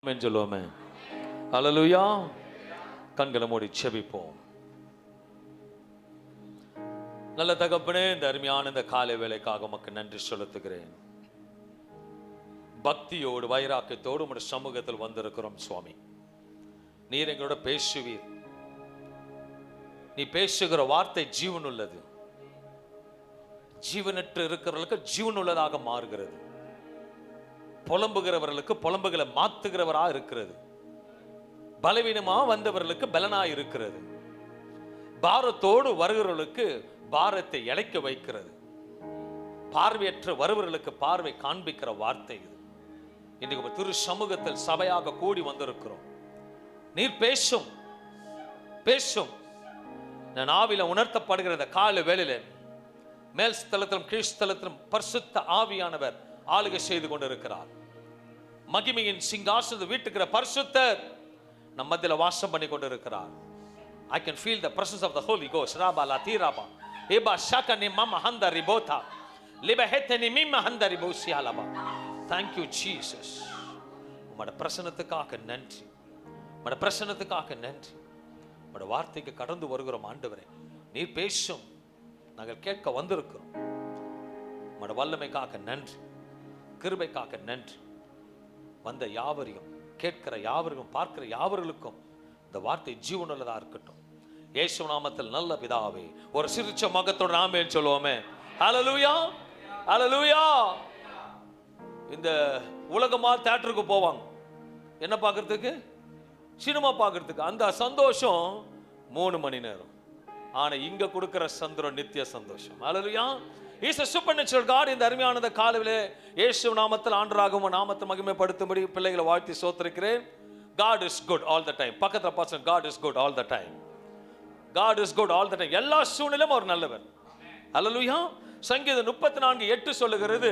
சொல்லுவோமே. அல்லேலூயா. கண்களை மூடி செபிப்போம். நல்ல தகப்பனே, இந்த அருமையான இந்த காலை வேளைக்காக உமக்கு நன்றி செலுத்துகிறேன். பக்தியோடு வைராக்கியத்தோடு உம்முடைய சமூகத்தில் வந்திருக்கிறோம் சுவாமி. நீர் எங்களோட பேசுவீர். நீ பேசுகிற வார்த்தை ஜீவன் உள்ளது. ஜீவனற்று இருக்கிறவர்களுக்கு ஜீவன் உள்ளதாக மாறுகிறது. புலம்புகிறவர்களுக்கு புலம்புகளை மாத்துகிறவரா இருக்கிறது. பலவீனமா வந்தவர்களுக்கு பலனா இருக்கிறது. பாரத்தோடு வருகிறவர்களுக்கு பாரத்தை இழைக்க வைக்கிறது. பார்வையற்ற வருவர்களுக்கு பார்வை காண்பிக்கிற வார்த்தை இது. இன்றைக்கு திரு சமூகத்தில் சபையாக கூடி வந்திருக்கிறோம். நீர் பேசும் பேசும். நான் ஆவில உணர்த்தப்படுகிற இந்த கால வேளையில மேல் ஸ்தலத்திலும் கீழ்ஸ்தலத்திலும் பரிசுத்த ஆவியானவர் ஆளுகை செய்து கொண்டிருக்கிறார். மகிமையின் சிங்காசனத்தை வீட்டுக்கிற பரிசுத்தர் நம் மத்தியில வாசம் பண்ணி கொண்டிருக்கிறார். I can feel the presence of the Holy Ghost. Raba lati raba eba shaka ni mama handa ribota liba heteni mimma handa ribosi alaba. Thank you Jesus. உம்முடைய பிரசன்னத்துக்காக நன்றி. உம்முடைய பிரசன்னத்துக்காக நன்றி. உம்முடைய வார்த்தைக்கு கடந்து வருகிறோம் ஆண்டவரே. நீர் பேசும். நாங்கள் கேட்க வந்திருக்கிறோம். உம்முடைய வல்லமைக்காக நன்றி. கிருபைக்காக நன்றி. வந்த யாவரையும் கேட்கிற யாவருக்கும் பார்க்கிற யாவர்களுக்கும் இந்த வார்த்தை ஜீவனுள்ளதா இருக்கட்டும். இயேசு நாமத்தில் நல்ல பிதாவே. ஒரு சிரிச்ச முகத்தோட ஆமென் சொல்லுவோமே. ஹல்லேலூயா ஹல்லேலூயா. இந்த உலகமா தியேட்டருக்கு போவாங்க. என்ன பார்க்கறதுக்கு? சினிமா பார்க்கறதுக்கு. அந்த சந்தோஷம் 3 மணி நேரம். ஆனா இங்க கொடுக்கிற சந்திரம் நித்திய சந்தோஷம். ஹல்லேலூயா. He is a supernatural God. இந்த அருமையான காலையிலே இயேசு நாமத்தில் ஆண்டவராகும் நாமத்தை மகிமைப்படுத்தும்படி பிள்ளைகளை வாழ்த்தி சோத்திருக்கிறேன். God is good all the time. பக்கத்துல பாருங்க. God is good all the time. God is good all the time. எல்லா சூழ்நிலையும் அவர் நல்லவர். ஹல்லேலூயா. சங்கீதம் 34:8 சொல்லுகிறது,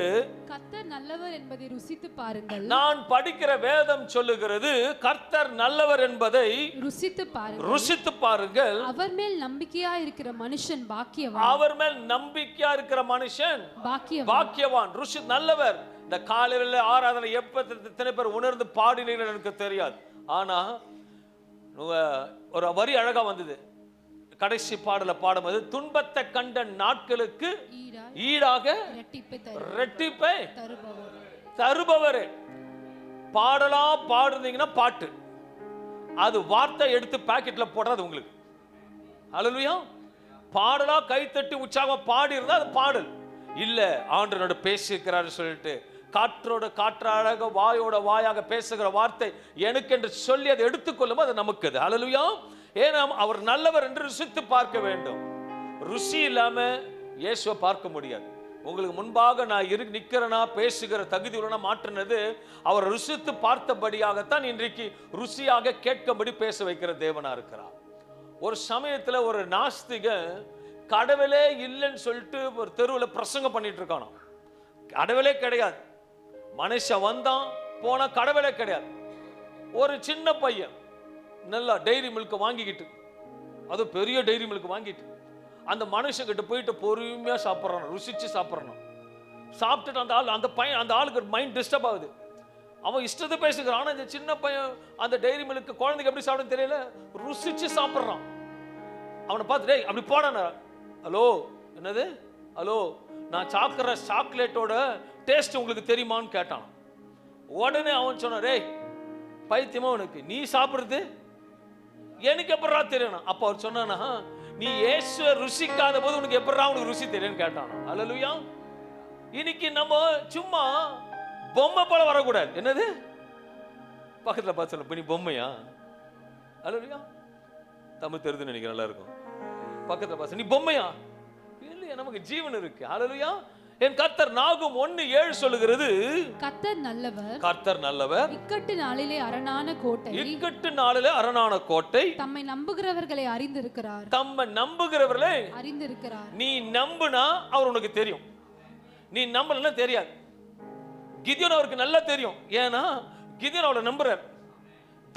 கர்த்தர் நல்லவர் என்பதை ருசித்து பாருங்கள். நான் படிக்கிற வேதம் சொல்லுகிறது கர்த்தர் நல்லவர் என்பதை ருசித்து பாருங்கள். ருசித்து பாருங்கள். அவர் மேல் நம்பிக்கையா இருக்கிற மனுஷன் பாக்கியவான். அவர் மேல் நம்பிக்கையா இருக்கிற மனுஷன் பாக்கியவான். பாக்கியவான். ருசி நல்லவர். இந்த காலையில ஆராதனை எப்ப எத்தனை பேர் உணர்ந்து பாடினீர்கள் எனக்கு தெரியாது. ஆனா ஒரு வரி அழகா வந்தது. கடைசி பாடல பாடும்போது, துன்பத்தை கண்ட நாட்களுக்கு ஈடாக இரட்டிப்பை தருபவரே. பாடலா பாடுறீங்கன்னா பாட்டு, அது வார்த்தை எடுத்து பாக்கெட்ல போடுறது உங்களுக்கு. ஹல்லேலூயா. பாடலா கைத்தட்டி உற்சாகமா பாடி இருந்தா அது பாடல் இல்ல. ஆண்டவரோட பேசியிருக்கிறாரு சொல்லிட்டு காற்றோட காற்றாக வாயோட வாயாக பேசுகிற வார்த்தை எனக்கு என்று சொல்லி அதை எடுத்துக்கொள்ளும் அது நமக்கு. ஹல்லேலூயா. ஏன்னா அவர் நல்லவர் என்று ருசித்து பார்க்க வேண்டும். ருசி இல்லாம இயேசுவை பார்க்க முடியாது. உங்களுக்கு முன்பாக நான் நிக்கிறேனா பேசுகிற தகுதி உள்ள மாற்றினது அவர் ருசித்து பார்த்தபடியாகத்தான் இன்றைக்கு ருசியாக கேட்கபடி பேச வைக்கிற தேவனா இருக்கிறார். ஒரு சமயத்துல ஒரு நாஸ்திக கடவுளே இல்லைன்னு சொல்லிட்டு ஒரு தெருவில் பிரசங்கம் பண்ணிட்டு இருக்கானோ. கடவுளே கிடையாது. மனுஷன் வந்தான் போனா கடவுளே கிடையாது. ஒரு சின்ன பையன் நல்லா டைரி மில்க் வாங்கிக்கிட்டு, அது பெரிய டைரி மில்க் வாங்கிட்டு அந்த மனுஷங்கிட்ட போயிட்டு பொறுமையா சாப்பிட்றான், ருசிச்சு சாப்பிட்றான். சாப்பிட்டுட்டு அந்த ஆளுக்கு மைண்ட் டிஸ்டர்ப் ஆகுது. அவன் இஷ்டத்தை பேசுகிறான். ஆனா இந்த சின்ன பையன் அந்த டைரி மில்க் குழந்தைக்கு எப்படி சாப்பிடுன்னு தெரியல, ருசிச்சு சாப்பிட்றான். அவனை பார்த்து, டேய் அப்படி போடான. ஹலோ, என்னது? ஹலோ, நான் சாப்பிட்ற சாக்லேட்டோட டேஸ்ட் உங்களுக்கு தெரியுமான்னு கேட்டான். உடனே அவன் சொன்னான், டேய் பைத்தியமா உனக்கு, நீ சாப்பிடுறது எனக்கு எப்படா தெரியணும்? அப்ப அவர் சொன்னா, நீ இயேசுவை ருசிக்காத போது உனக்கு எப்படா உனக்கு ருசி தெரியும்னு கேட்டான். ஹல்லேலூயா. இன்னைக்கு நம்ம சும்மா பொம்மை போல வரக்கூடாது. என்னது? பக்கத்துல பார்த்து சொல்ல, நீ பொம்மையா? ஹல்லேலூயா. தமிழ் தெரியுதுன்னு நினைக்கிறேன், நல்லா இருக்கும். பக்கத்துல பார்த்து, நீ பொம்மையா? இல்லையா, நமக்கு ஜீவன் இருக்கு. ஹல்லேலூயா. என் கர்த்தர் நாகும் 1:7 சொல்லுகிறது, கர்த்தர் நல்லவர். கர்த்தர் நல்லவர். இக்கட்டு நாளிலே அரணான கோட்டை. இக்கட்டு நாளிலே அரணான கோட்டை. தம்மை நம்புகிறவர்களை அறிந்திருக்கிறார். தம்மை நம்புகிறவர்களை அறிந்திருக்கிறார். நீ நம்புனா அவர் உனக்கு தெரியும். நீ நம்பலன்னா தெரியாது. கிதியோன் அவருக்கு நல்லா தெரியும். ஏன்னா கிதியோன் அவரை நம்புறார்.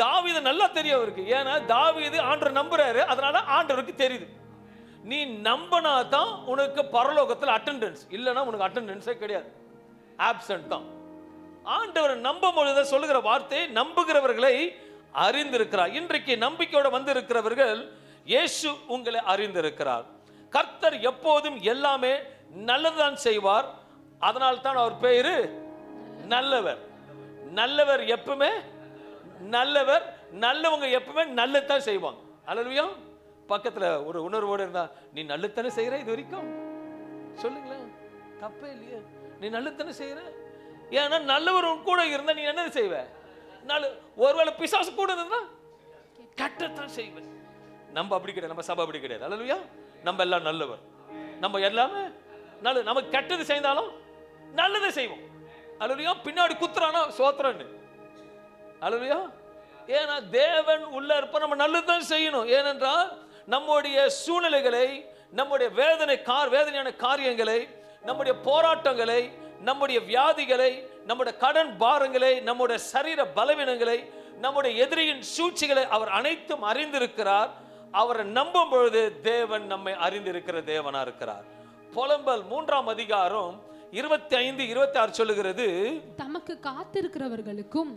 தாவீது நல்லா தெரியும் அவருக்கு. ஏன்னா தாவீது ஆண்டவரை நம்புறாரு. அதனால ஆண்டவருக்கு தெரியுது. நீ நம்பினா தான் உனக்கு பரலோகத்தில் அட்டெண்டன்ஸ். இல்லைன்னா உனக்கு அட்டெண்டன்ஸே கிடையாது, ஆப்சென்ட் தான். ஆண்டவர் நம்பும் பொழுது சொல்லுகிற வார்த்தை நம்புகிறவர்களை அறிந்திருக்கிறார். இன்றைக்கு நம்பிக்கையோட வந்து இருக்கிறவர்கள் இயேசு உங்களை அறிந்திருக்கிறார். கர்த்தர் எப்போதும் எல்லாமே நல்லதுதான் செய்வார். அதனால் தான் அவர் பேரு நல்லவர். நல்லவர் எப்பவுமே நல்லவர். நல்லவங்க எப்பவுமே நல்லதான் செய்வாங்க. அல்லேலூயா. பக்கத்துல ஒரு உணர்வோடு இருந்தா, நீ நல்லதானே செய்யற, இது வரைக்கும் சொல்லுங்களேன், தப்பே இல்லையே, நீ நல்லதானே செய்யற. ஏன்னா நல்லவர் கூட இருந்தா நீ என்ன செய்வ? ஒருவேளை பிசாசு கூட இருந்தா கெட்டத்தான் செய்வேன். நம்ம அப்படி கிடையாது, நம்ம சபை அப்படி கிடையாது. அல்லேலூயா. நம்ம எல்லாம் நல்லவர், நம்ம எல்லாமே நல்லது. நம்ம கெட்டது செய்தாலும் நல்லதை செய்வோம். அல்லேலூயா. பின்னாடி குத்துறானா சோத்திரன்னு. அல்லேலூயா. ஏன்னா தேவன் உள்ள இருப்ப நம்ம நல்லதுதான் செய்யணும். ஏனென்றால் நம்முடைய சூழ்நிலைகளை, நம்முடைய வேதனையான காரியங்களை, நம்முடைய போராட்டங்களை, நம்முடைய வியாதிகளை, நம்முடைய கடன் பாரங்களை, நம்முடைய சரீர பலவீனங்களை, நம்முடைய எதிரியின் சூழ்ச்சிகளை அவர் அனைத்தும் அறிந்திருக்கிறார். அவரை நம்பும் பொழுது தேவன் நம்மை அறிந்திருக்கிற தேவனா இருக்கிறார். புலம்பல் 3ஆம் அதிகாரம் 25, 26 சொல்லுகிறது, தமக்கு காத்திருக்கிறவர்களுக்கும்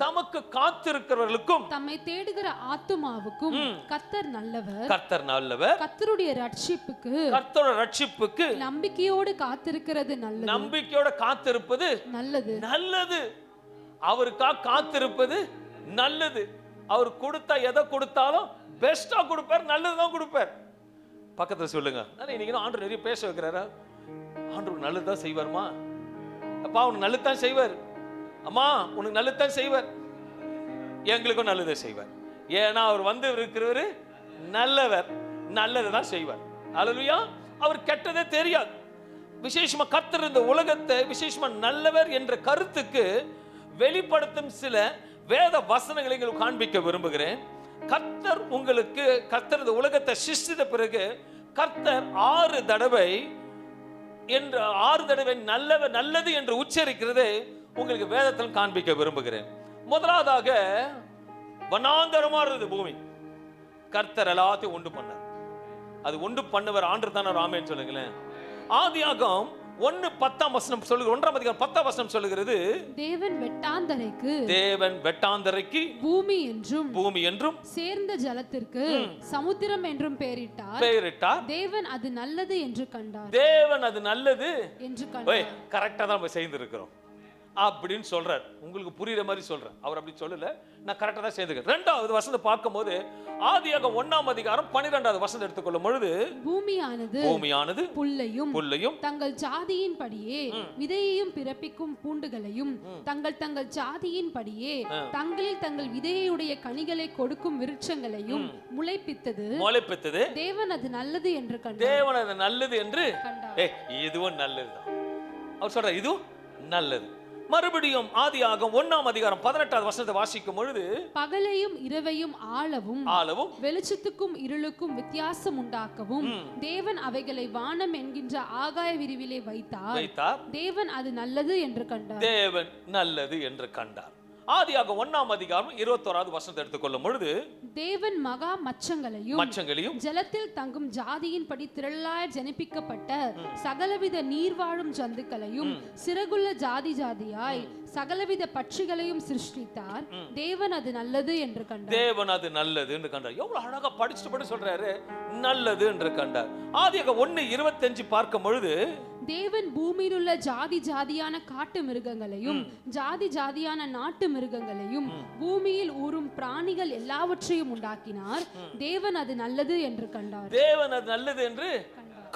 தம்மை தேடுகிற ஆத்துமாவுக்கும் கர்த்தர் நல்லவர். கர்த்தருடைய ரட்சிப்புக்கு நம்பிக்கையோடு காத்திருக்கிறது நல்லது. நம்பிக்கையோட காத்திருப்பது நல்லது. அவருக்காக காத்திருப்பது நல்லது. அவர் கொடுத்தா எதை கொடுத்தாலும் பெஸ்டா கொடுப்பார், நல்லதுதான் கொடுப்பார். பக்கத்துல சொல்லுங்க, இன்னைக்கு ஆண்டவர் நிறைய பேச வைக்கிறாரா? ஆண்டவர் நல்லதுதான் செய்வார்மா. அப்பா உனக்கு நல்லதுதான் செய்வார். அம்மா உனக்கு நல்லதுதான் செய்வார். எங்களுக்கும் நல்லதை செய்வார். ஏன்னா அவர் வந்து இருக்கிறவரு நல்லவர், நல்லதுதான் செய்வார். அல்லேலூயா. அவர் கெட்டதே தெரியாது. விசேஷமா கர்த்தர் இந்த உலகத்தை விசேஷமா நல்லவர் என்ற கருத்துக்கு வெளிப்படுத்தும் சில வேத வசனங்களை உங்களுக்கு காண்பிக்க விரும்புகிறேன். கர்த்தர் இந்த உலகத்தை சிருஷ்டித்த பிறகு கர்த்தர் 6 தடவை நல்லது என்று உச்சரிக்கிறதை உங்களுக்கு வேதத்தில் காண்பிக்க விரும்புகிறேன். முதலாவதாக வனாந்தரமா இருந்தது பூமி. கர்த்தர் எல்லாத்தையும் உண்டு பண்ணார். அது உண்டு பண்ணவர் ஆண்டவர் தானே. ராமேன்னு சொல்லுங்களேன். ஆதியாகமம் 1:10 சொல்லுகிறது. 1ஆம் அதிகாரம் 10ஆம் வசனம் சொல்லுகிறது, தேவன் வெட்டாந்தரைக்கு பூமி என்றும் சேர்ந்த ஜலத்திற்கு சமுத்திரம் என்றும் பெயரிட்டார். தேவன் அது நல்லது என்று கண்டார். கரெக்டா தான் நம்ம செய்திருக்கிறோம் அப்படின்னு சொல்றார். உங்களுக்கு புரியுற மாதிரி சொல்றேன். அவர் அப்படி சொல்லல, நான் கரெக்டா தான் செய்திருக்கேன். 2வது வசனத்தை பார்க்கும்போது ஆதியாகமம் 1ஆம் அதிகாரம் 12வது வசனத்தை எடுத்துக்கொள்ளும் பொழுது, பூமியானது புல்லையும் தங்கள் ஜாதியின் படியே விதையையும் பிறப்பிக்கும் பூண்டுகளையும் தங்கள் ஜாதியின் படியே தங்கள் விதையுடைய கனிகளை கொடுக்கும் விருட்சங்களையும் முளைப்பித்தது. தேவன் அது நல்லது என்று கண்டார். இதுவும் நல்லதுதான். அவர் சொல்றார், இதுவும் நல்லது. மறுபடியும் ஆதியாகமம் 1ஆம் அதிகாரம் 18வது வசனத்தை வாசிக்கும் பொழுது, பகலையும் இரவையும் ஆளவும் வெளிச்சத்துக்கும் இருளுக்கும் வித்தியாசம் உண்டாக்கவும் தேவன் அவைகளை வானம் என்கின்ற ஆகாய விரிவிலே வைத்தார். தேவன் அது நல்லது என்று கண்டார். ஆதியாகமம் 1ஆம் அதிகாரம் 21வது வசனத்தை எடுத்துக்கொள்ளும் பொழுது, தேவன் மகா மச்சங்களையும் ஜலத்தில் தங்கும் ஜாதியின் படி திரளாய் ஜனிப்பிக்கப்பட்ட சகலவித நீர்வாழும் ஜந்துக்களையும் சிறகுள்ள ஜாதியாய் சகலவித பட்சிகளையும் சிருஷ்டித்தார். தேவன் அது நல்லது என்று கண்டார். எவ்வளவு அழகா படிச்சுட்டு சொல்றாரு, நல்லது என்று கண்டார். ஆதியாகமம் 1:25 பார்க்கும் பொழுது, தேவன் பூமியில் உள்ள ஜாதியான காட்டு மிருகங்களையும் ஜாதியான நாட்டு மிருகங்களையும் பூமியில் ஊறும் பிராணிகள் எல்லாவற்றையும் உண்டாக்கினார். தேவன் அது நல்லது என்று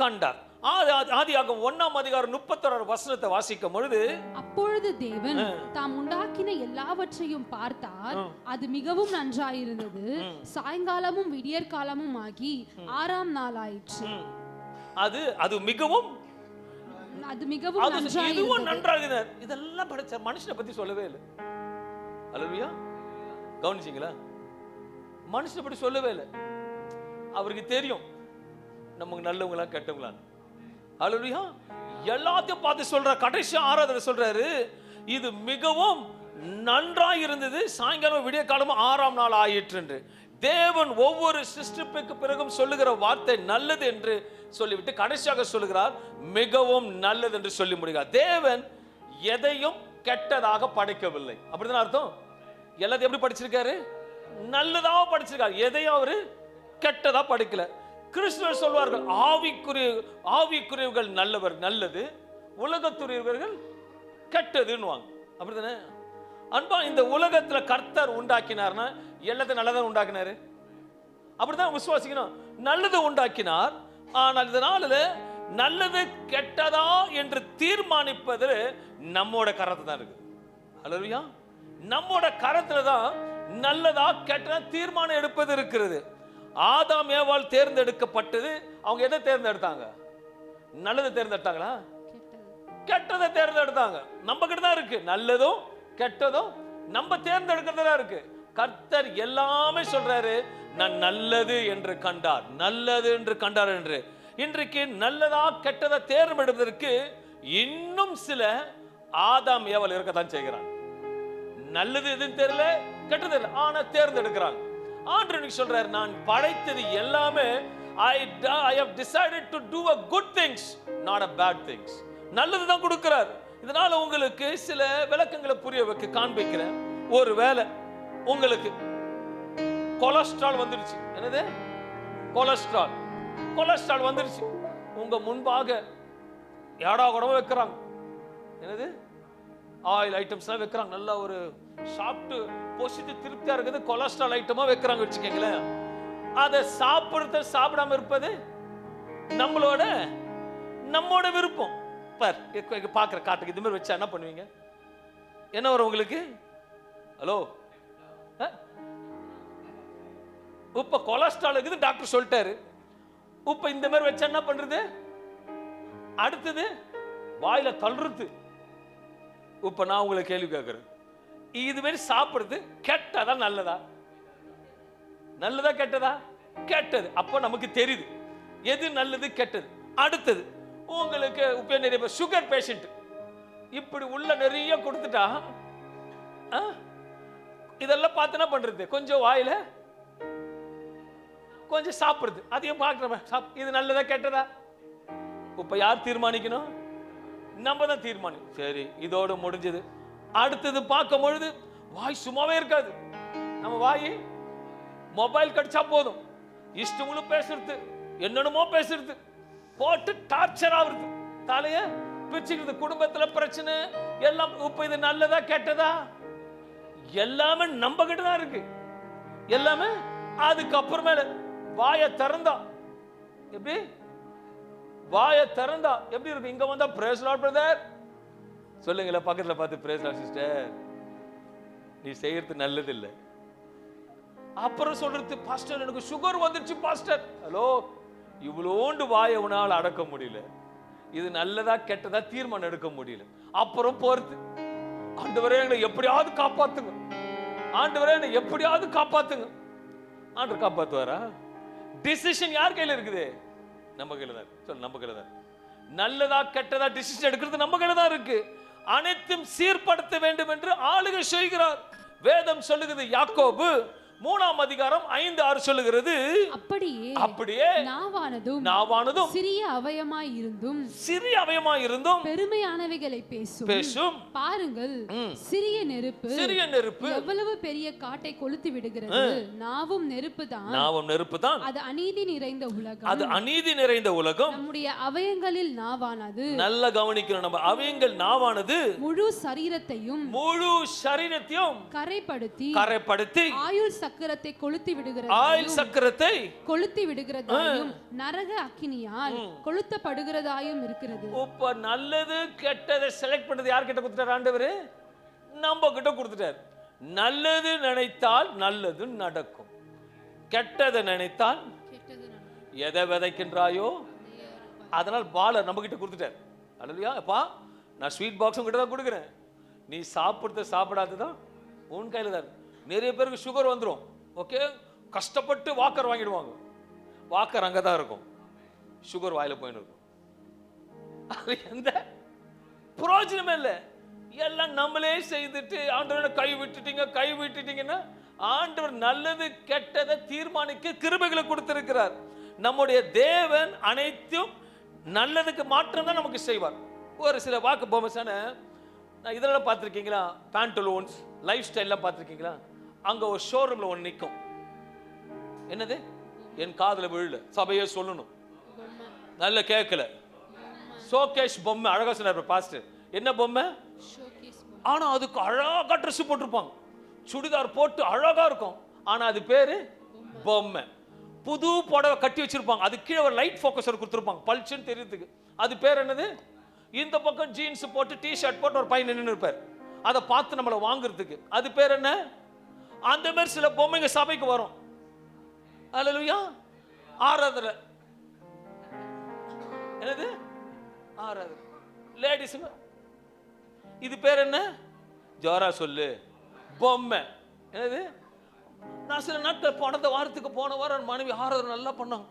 கண்டார். ஆதியாகமம் 1ஆம் அதிகாரம் 31 வசனத்தை வாசிக்கும் பொழுது, அப்பொழுது தேவன் தாம் உண்டாக்கின எல்லாவற்றையும் பார்த்தார். அது மிகவும் நன்றாயிருந்தது. சாயங்காலமும் விடியற்காலமும் ஆகி 6ஆம் நாள் ஆயிற்று. அது மிகவும் நன்றாக. இதெல்லாம் படிச்ச மனுஷனை பத்தி சொல்லவே இல்லை. அல்லேலூயா. கவனிச்சீங்களா? மனுஷனை பத்தி சொல்லவே இல்லை. அவருக்கு தெரியும் நமக்கு நல்லவங்களா கெட்டவங்களா. அல்லேலூயா. எல்லாத்தையும் பார்த்து சொல்ற. கடைசி 6வது சொல்றாரு, இது மிகவும் நன்றாக இருந்தது. சாயங்காலம் விடிய காலமும் 6ஆம் நாள் ஆயிற்று. தேவன் ஒவ்வொரு சிருஷ்டிப்புக்கு பிறகும் சொல்லுகிற வார்த்தை நல்லது என்று சொல்லிவிட்டு கடைசியாக சொல்லுகிறார் மிகவும் நல்லது என்று சொல்லி முடிகிறார். தேவன் எதையும் கெட்டதாக படைக்கவில்லை. அப்படிதான் அர்த்தம். எல்லாத்தையும் எப்படி படிச்சிருக்காரு? நல்லதாக படிச்சிருக்காரு. எதையும் அவரு கெட்டதா படிக்கல. கிறிஸ்துவர் சொல்வார்கள், ஆவிக்குரியவர்கள் நல்லது, உலகத்துரியவர்கள் கெட்டதுன்னுவாங்க. அப்படித்தானே அன்பா? இந்த உலகத்துல கர்த்தர் உண்டாக்கினார்னா எல்லாத்தையும் நல்லதான் உண்டாக்கினாரு. அப்படிதான் விசுவாசிக்கணும். நல்லது உண்டாக்கினார். ஆனால் இதனால நல்லது கெட்டதா என்று தீர்மானிப்பது நம்மோட கரத்துல தான் இருக்கு. அல்லேலூயா. நம்மோட கரத்துல தான் நல்லதா கெட்டதா தீர்மானம் எடுப்பது இருக்கிறது. ஆதாம் ஏவாள் தேர்ந்தெடுக்கப்பட்டது. அவங்க எதை தேர்ந்தெடுத்தாங்க? நல்லதை தேர்ந்தெடுத்தாங்களா? கெட்டதை தேர்ந்தெடுத்தாங்க. நம்ம கிட்ட தான் இருக்கு. நல்லதும் கெட்டதும் நம்ம தேர்ந்தெடுக்கிறதா இருக்கு. கர்த்தர் எல்லாமே சொல்றாரு, நான் நல்லது என்று கண்டார், நல்லது என்று கண்டார் என்று. இன்றைக்கு நல்லதா கெட்டதை தேர்ந்தெடுப்பதற்கு இன்னும் சில ஆதாம் ஏவாள் இருக்கத்தான் செய்கிறான். நல்லது எதுன்னு தெரியல, கெட்டது இல்லை, ஆனா தேர்ந்தெடுக்கிறாங்க. ஆண்டவர் சொல்றாரு, நான் படைத்தது எல்லாமே I have decided to do a good things, not a bad things. நல்லது தான் கொடுக்கிறார். இதனால உங்களுக்கு சில விளக்கங்களை புரிய வைக்க காண்பிக்கிறேன். ஒரு வேளை உங்களுக்கு கொலஸ்ட்ரால் வந்துருச்சு. என்னது? கொலஸ்ட்ரால் வந்துருச்சு. உங்க முன்பாக ஏடா கூடவும் வைக்கிறாங்க. என்னது? ஆயில் ஐட்டம்ஸ் எல்லாம் வைக்கிறாங்க. நல்லா ஒரு சாப்பிட்டு பொசிட்டு திருப்தியா இருக்குது கொலஸ்ட்ரால் ஐட்டமா வைக்கிறாங்க வச்சுக்கீங்களேன். அதை சாப்பிடாம இருப்பது நம்மளோட விருப்பம். பாக்குற காட்டுக்கு இது மாதிரி வச்சா என்ன பண்ணுவீங்க? என்ன வரும் உங்களுக்கு? ஹலோ, இப்ப கொலஸ்ட்ரால் இருக்குது டாக்டர் சொல்லிட்டாரு. இப்ப இந்த மாதிரி வச்சா என்ன பண்றது? அடுத்தது வாயில தள்ளுறது. இப்ப நான் உங்களை கேள்வி கேட்கிறேன், இது மாதிரி சாப்பிடுறது கெட்டதா நல்லதா? நல்லதா கெட்டதா? கெட்டது. அப்ப நமக்கு தெரியுது எது நல்லது கெட்டது. அடுத்தது உங்களுக்கு இப்ப நிறைய சுகர் பேஷண்ட் இப்படி உள்ள நிறைய கொடுத்துட்டா இதெல்லாம் பார்த்து என்ன பண்றது? கொஞ்சம் வாயில கொஞ்சம் சாப்பிடுறது. அதையும் பார்க்கிறோம், இது நல்லதா கெட்டதா? இப்ப யார் தீர்மானிக்கணும்? நம்ம தான் தீர்மானிக்கணும். சரி, இதோட முடிஞ்சது. அடுத்தது பார்க்கும் பொழுது வாய் சும்மாவே இருக்காது. நம்ம வாய் மொபைல் கடிச்சா போதும், இஷ்டங்களும் பேசுறது, என்னென்னமோ பேசுறது, போட்டு டார்ச்சர் ஆகுறது, தலைய பிரிச்சுக்கிறது, குடும்பத்துல பிரச்சனை எல்லாம். இப்ப இது நல்லதா கெட்டதா? எல்லாமே நம்ம கிட்ட தான் இருக்கு. எல்லாமே அதுக்கப்புறமேல வாயை திறந்தா எப்படி? வாயை திறந்தா எப்படி இருக்கு? இங்க வந்தா பிரேஸ் லார்ட் பிரதர் சொல்லுங்களேன், பக்கத்துல பார்த்து பிரேஸ் லார்ட் சிஸ்டர், நீ செய்யறது நல்லது இல்லை. அப்புறம் சொல்றது, பாஸ்டர் எனக்கு சுகர் வந்துருச்சு பாஸ்டர். ஹலோ, இவ்வளோண்டு வாயை உன்னால அடக்க முடியல, இது நல்லதா கெட்டதா தீர்மானம் எடுக்க முடியல. அப்புறம் போறது, ஆண்டவரே என்னை எப்படியாவது காப்பாத்துங்க, ஆண்டவரே என்னை எப்படியாவது காப்பாத்துங்க. ஆண்டவர் காப்பாத்துவாரா? டிசிஷன் யார் கையில இருக்குது? நம்ம கையில தான். சொல்லு, நம்ம கையில தான். நல்லதா கெட்டதா டிசிஷன் எடுக்கிறது நம்ம கையில தான் இருக்கு. அனைத்தும் சீர்படுத்த வேண்டும் என்று ஆளுகை செய்கிறார். வேதம் சொல்லுகிறது, யாக்கோபு 3 அதிகாரம் 5-6 சொல்லுகிறது, அப்படியே நாவானதும் சிறிய அவயமாய் இருந்தும் பெருமையானவைகளை பேசும். பாருங்கள், சிறிய நெருப்பு எவ்வளவு பெரிய காட்டை கொளுத்தி விடுகிறது. நாவும் நெருப்பு தான். அது அநீதி நிறைந்த உலகம். நம்முடைய அவயங்களில் நாவானது, நல்ல கவனிக்கணும், நம்ம அவயங்கள் நாவானது முழு சரீரத்தையும் கரைப்படுத்தி ஆயுள் சக்கரத்தை கொளுத்தி விடுகிறதாயும் நரக அக்கினியால் கொளுத்தப்படுகிறதாயும் இருக்கிறது. இப்ப நல்லது கெட்டதை செலக்ட் பண்ணது யார் கிட்ட கொடுத்துட்டார்? ஆண்டவர் நம்ம கிட்ட கொடுத்துட்டார். நல்லது நினைத்தால் நல்லது நடக்கும், கெட்டதை நினைத்தால் எதை விதைக்கின்றாயோ அதனால் பால நம்ம கிட்ட கொடுத்துட்டார். அல்லையா? அப்பா, நான் ஸ்வீட் பாக்ஸ் கிட்ட தான் கொடுக்குறேன், நீ சாப்பிடாததான் உன் கையில தான். நிறைய பேருக்கு சுகர் வந்துடும். ஓகே, கஷ்டப்பட்டு வாக்கர் வாங்கிடுவாங்க. வாக்கர் அங்கதான் இருக்கும், சுகர் வாயில போயின்னு இருக்கும். அது எந்த பிரயோஜனமே இல்லை. எல்லாம் நம்மளே செய்துட்டு ஆண்டவரை கை விட்டுட்டீங்கன்னா ஆண்டவர் நல்லது கெட்டதை தீர்மானிக்க கிருபைகளை கொடுத்திருக்கிறார். நம்முடைய தேவன் அனைத்தும் நல்லதுக்கு மாற்றம் தான் நமக்கு செய்வார். ஒரு சில வாக்கு பொமசான நான் இதெல்லாம் பார்த்துருக்கீங்களா? பேண்டலோன்ஸ், லைஃப் ஸ்டைல்லாம் பார்த்துருக்கீங்களா? அங்கே ஒரு ஷோரூமில் ஒன்று நிற்கும். என்னது? என் காதில் விழல, சபையே சொல்லணும், நல்ல கேட்கல. ஷோகேஷ் பொம்மை, அழகா சொன்னார் பாஸ்டர். என்ன பொம்மை? ஆனா அதுக்கு அழகா ட்ரெஸ் போட்டிருப்பாங்க, சுடிதார் போட்டு அழகா இருக்கும். ஆனா அது பேரு பொம்மை. புது புடவை கட்டி வச்சிருப்பாங்க, அது கீழே ஒரு லைட் ஃபோக்கஸர் கொடுத்துருப்பாங்க பளிச்சுன்னு தெரியறதுக்கு. அது பேர் என்னது? இந்த பக்கம் ஜீன்ஸ் போட்டு டி-ஷர்ட் போட்டு ஒரு பையன் நின்று இருப்பார், அதை பார்த்து நம்மளை வாங்குறதுக்கு. அது பேர் என்ன? அந்த மாதிரி சில பொம்மைங்க சபைக்கு வரும். அல்லேலூயா. ஆராதனை என்னது? ஆராதனை. லேடிஸுங்க இது பேர் என்ன? ஜோரா சொல்லு. பொம்மை. என்னது? நான் சில நாட்கள் போன வாரத்துக்கு போன வாரம் மனைவி ஆராதனை நல்லா பண்ணாங்க.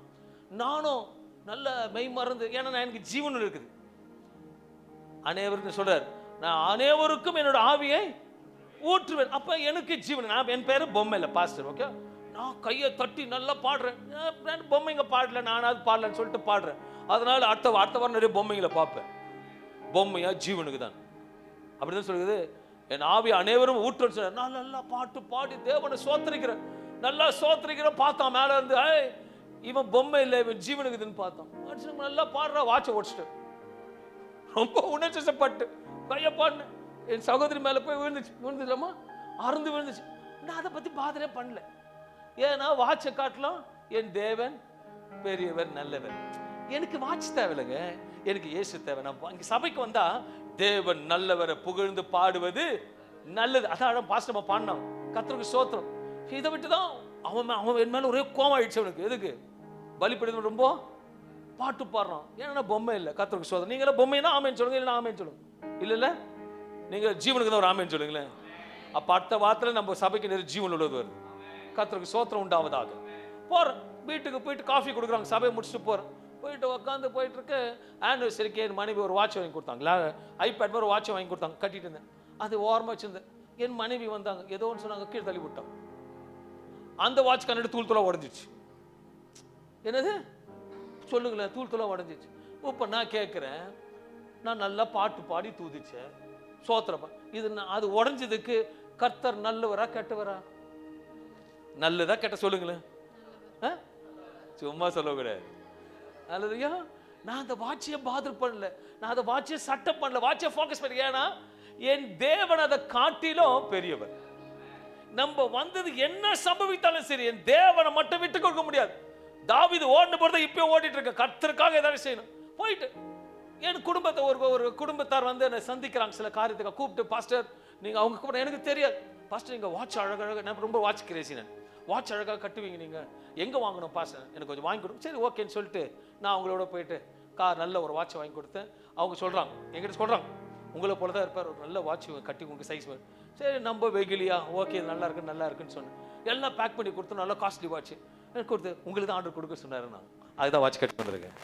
நானும் நல்ல மெய் மறந்து, ஏன்னா எனக்கு ஜீவன் இருக்குது. அனைவருக்கும் சொல்றார், நான் அனைவருக்கும் என்னோட ஆவியை ஊற்றுவேன். அப்ப எனக்கு ஜீவன். நான் என் பேரு பொம்மை இல்லை பாஸ்டர். ஓகே, நான் கையை தட்டி நல்லா பாடுறேன். பொம்மைங்க பாடல, நானாவது பாடலன்னு சொல்லிட்டு பாடுறேன். அதனால அடுத்த வாரம் நிறைய பொம்மைங்களை பார்ப்பேன். பொம்மையா ஜீவனுக்கு தான். அப்படிதான் சொல்லுது, என் ஆவி அனைவரும் ஊற்றுன்னு சொல்ற. நான் நல்லா பாட்டு பாடி தேவனை சோத்தரிக்கிறேன், நல்லா சோத்தரிக்கிறேன். பார்த்தான் மேல இருந்து, இவன் பொம்மை இல்லை, இவன் ஜீவனுக்குதுன்னு பார்த்தோம். நல்லா பாடுற, வாட்சை ஓடிச்சிட்டு ரொம்ப உணர்ச்சிப்பட்டு கையை பாடினேன். என் சகோதரி மேல போய் விழுந்துச்சுலாமா, அருந்து விழுந்துச்சு. நான் அதை பத்தி பாதரே பண்ணல. ஏன்னா வாட்சை காட்டலாம், என் தேவன் பெரியவர் நல்லவர். எனக்கு வாட்ச் தேவையில்லைங்க, எனக்கு இயேசு தேவை. நான் இங்க சபைக்கு வந்தா தேவன் நல்லவரை புகழ்ந்து பாடுவது நல்லது. அதான் பாஸ்டமா பாடினான், கர்த்தருக்கு ஸ்தோத்திரம். இதை விட்டுதான் அவன் என் மேல ஒரே கோவம் ஆயிடுச்சு அவனுக்கு. எதுக்கு? பலிபீடத்துல ரொம்ப பாட்டு பாடுறான். ஏன்னா பொம்மை இல்லை, கர்த்தருக்கு ஸ்தோத்திரம். நீங்க பொம்மைனா ஆமேன்னு சொல்லுங்க, இல்லைன்னா ஆமேன்னு சொல்லுங்க. இல்ல நீங்க ஜீவனுக்கு தான் ஒரு ஆமேன்னு சொல்லுங்களேன். அப்ப அடுத்த வாரத்துல நம்ம சபைக்கு நிறைய ஜீவன் உள்ளது வருது. கர்த்தருக்கு ஸ்தோத்திரம் உண்டாவதாக. போறேன் வீட்டுக்கு, போயிட்டு காஃபி கொடுக்குறாங்க, சபையை முடிச்சுட்டு போறேன். போயிட்டு உட்காந்து போயிட்டு இருக்கு. ஆனிவர்சரிக்கு என் மனைவி ஒரு வாட்ச் வாங்கி கொடுத்தாங்க, ஐபேட் மாதிரி ஒரு வாட்ச் வாங்கி கொடுத்தாங்க. கட்டிட்டு இருந்தேன், அது ஓரமாக வச்சிருந்தேன். என் மனைவி வந்தாங்க, ஏதோ ஒன்று சொன்னாங்க, கீழே தள்ளி விட்டாங்க. அந்த வாட்ச் கண்டிட்டு தூள் தூளா உடஞ்சிச்சு. என்னது சொல்லுங்களேன்? தூள் தூளா உடஞ்சிச்சு. இப்போ நான் கேட்குறேன், நான் நல்லா பாட்டு பாடி தூதிச்சேன், சோத்திரப்பா. இது அது உடஞ்சதுக்கு கர்த்தர் நல்லவரா கெட்டவரா? நல்லதா கெட்ட சொல்லுங்களேன், சும்மா சொல்லக்கூடாது. அல்லதுயா, நான் அந்த வாட்சியை பாதர் பண்ணல, நான் அந்த வாட்சியை சட்டம் பண்ணல, வாட்சியை ஃபோக்கஸ் பண்ணல. ஏன்னா என் தேவன் அதை காட்டிலும் பெரியவர். நம்ம வந்தது என்ன சம்பவித்தாலும் சரி, என் தேவனை மட்டும் விட்டு கொடுக்க முடியாது. தாவீது ஓடின போறதை இப்பயும் ஓடிட்டு இருக்க, கர்த்தருக்காக ஏதாவது செய்யணும். போயிட்டு என் குடும்பத்தை ஒரு குடும்பத்தார் வந்து என்னை சந்திக்கிறாங்க, சில காரியத்துக்கு கூப்பிட்டு, பாஸ்டர் நீங்க அவங்க கூப்பிட எனக்கு தெரியாது, பாஸ்டர் நீங்க வாட்ச் அழகாக, நான் ரொம்ப வாட்ச் கிரேசி, நான் வாட்ச் அழகாக கட்டுவீங்க, நீங்க எங்க வாங்கணும் பாஸ்டர், எனக்கு கொஞ்சம் வாங்கி கொடுக்கும். சரி ஓகேன்னு சொல்லிட்டு நான் அவங்களோட போயிட்டு நல்ல ஒரு வாட்சை வாங்கி கொடுத்தேன். அவங்க சொல்றாங்க, எங்கிட்ட சொல்றாங்க, உங்களை போல தான் இருப்பார், ஒரு நல்ல வாட்ச் கட்டி உங்களுக்கு சைஸ். சரி நம்ம வெகிலியா, ஓகே இது நல்லா இருக்குன்னு சொன்னேன். எல்லாம் பேக் பண்ணி கொடுத்து, நல்லா காஸ்ட்லி வாட்ச் எனக்கு கொடுத்து, உங்களுக்கு தான் ஆர்டர் கொடுக்க சொன்னாரு. நான் அதுதான் வாட்ச் கட்டி வந்திருக்கேன்.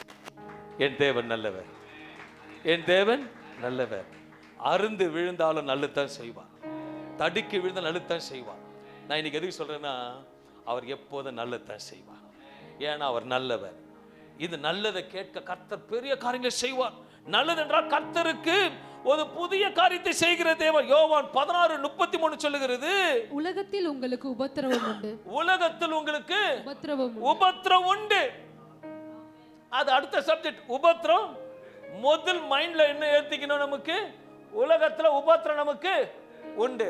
என் தேவன் நல்லவர், என் தேவன் நல்லவர். அருந்து விழுந்தாலும் நல்லதான் செய்வார், தடுக்கி விழுந்தால் நல்லதான் செய்வார். நான் இன்னைக்கு எதுக்கு சொல்றேன்னா, அவர் எப்போதும் நல்லதான் செய்வார். ஏன்னா அவர் நல்லவர். இது நல்லதை கேட்க கர்த்தர் பெரிய காரியங்களை செய்வார். நல்லது என்றால் கர்த்தருக்கு ஒரு புதிய காரியத்தை செய்கிற தேவன். யோவான் 16:33 சொல்லுகிறது, உலகத்தில் உங்களுக்கு உபத்திரவம் உண்டு, உலகத்தில் உங்களுக்கு உபத்திரவம் உண்டு. அது அடுத்த சப்ஜெக்ட். உபத்திரம் முதல் மைண்ட்ல என்ன ஏத்திக்கணும், நமக்கு உலகத்துல உபத்திரம் நமக்கு உண்டு.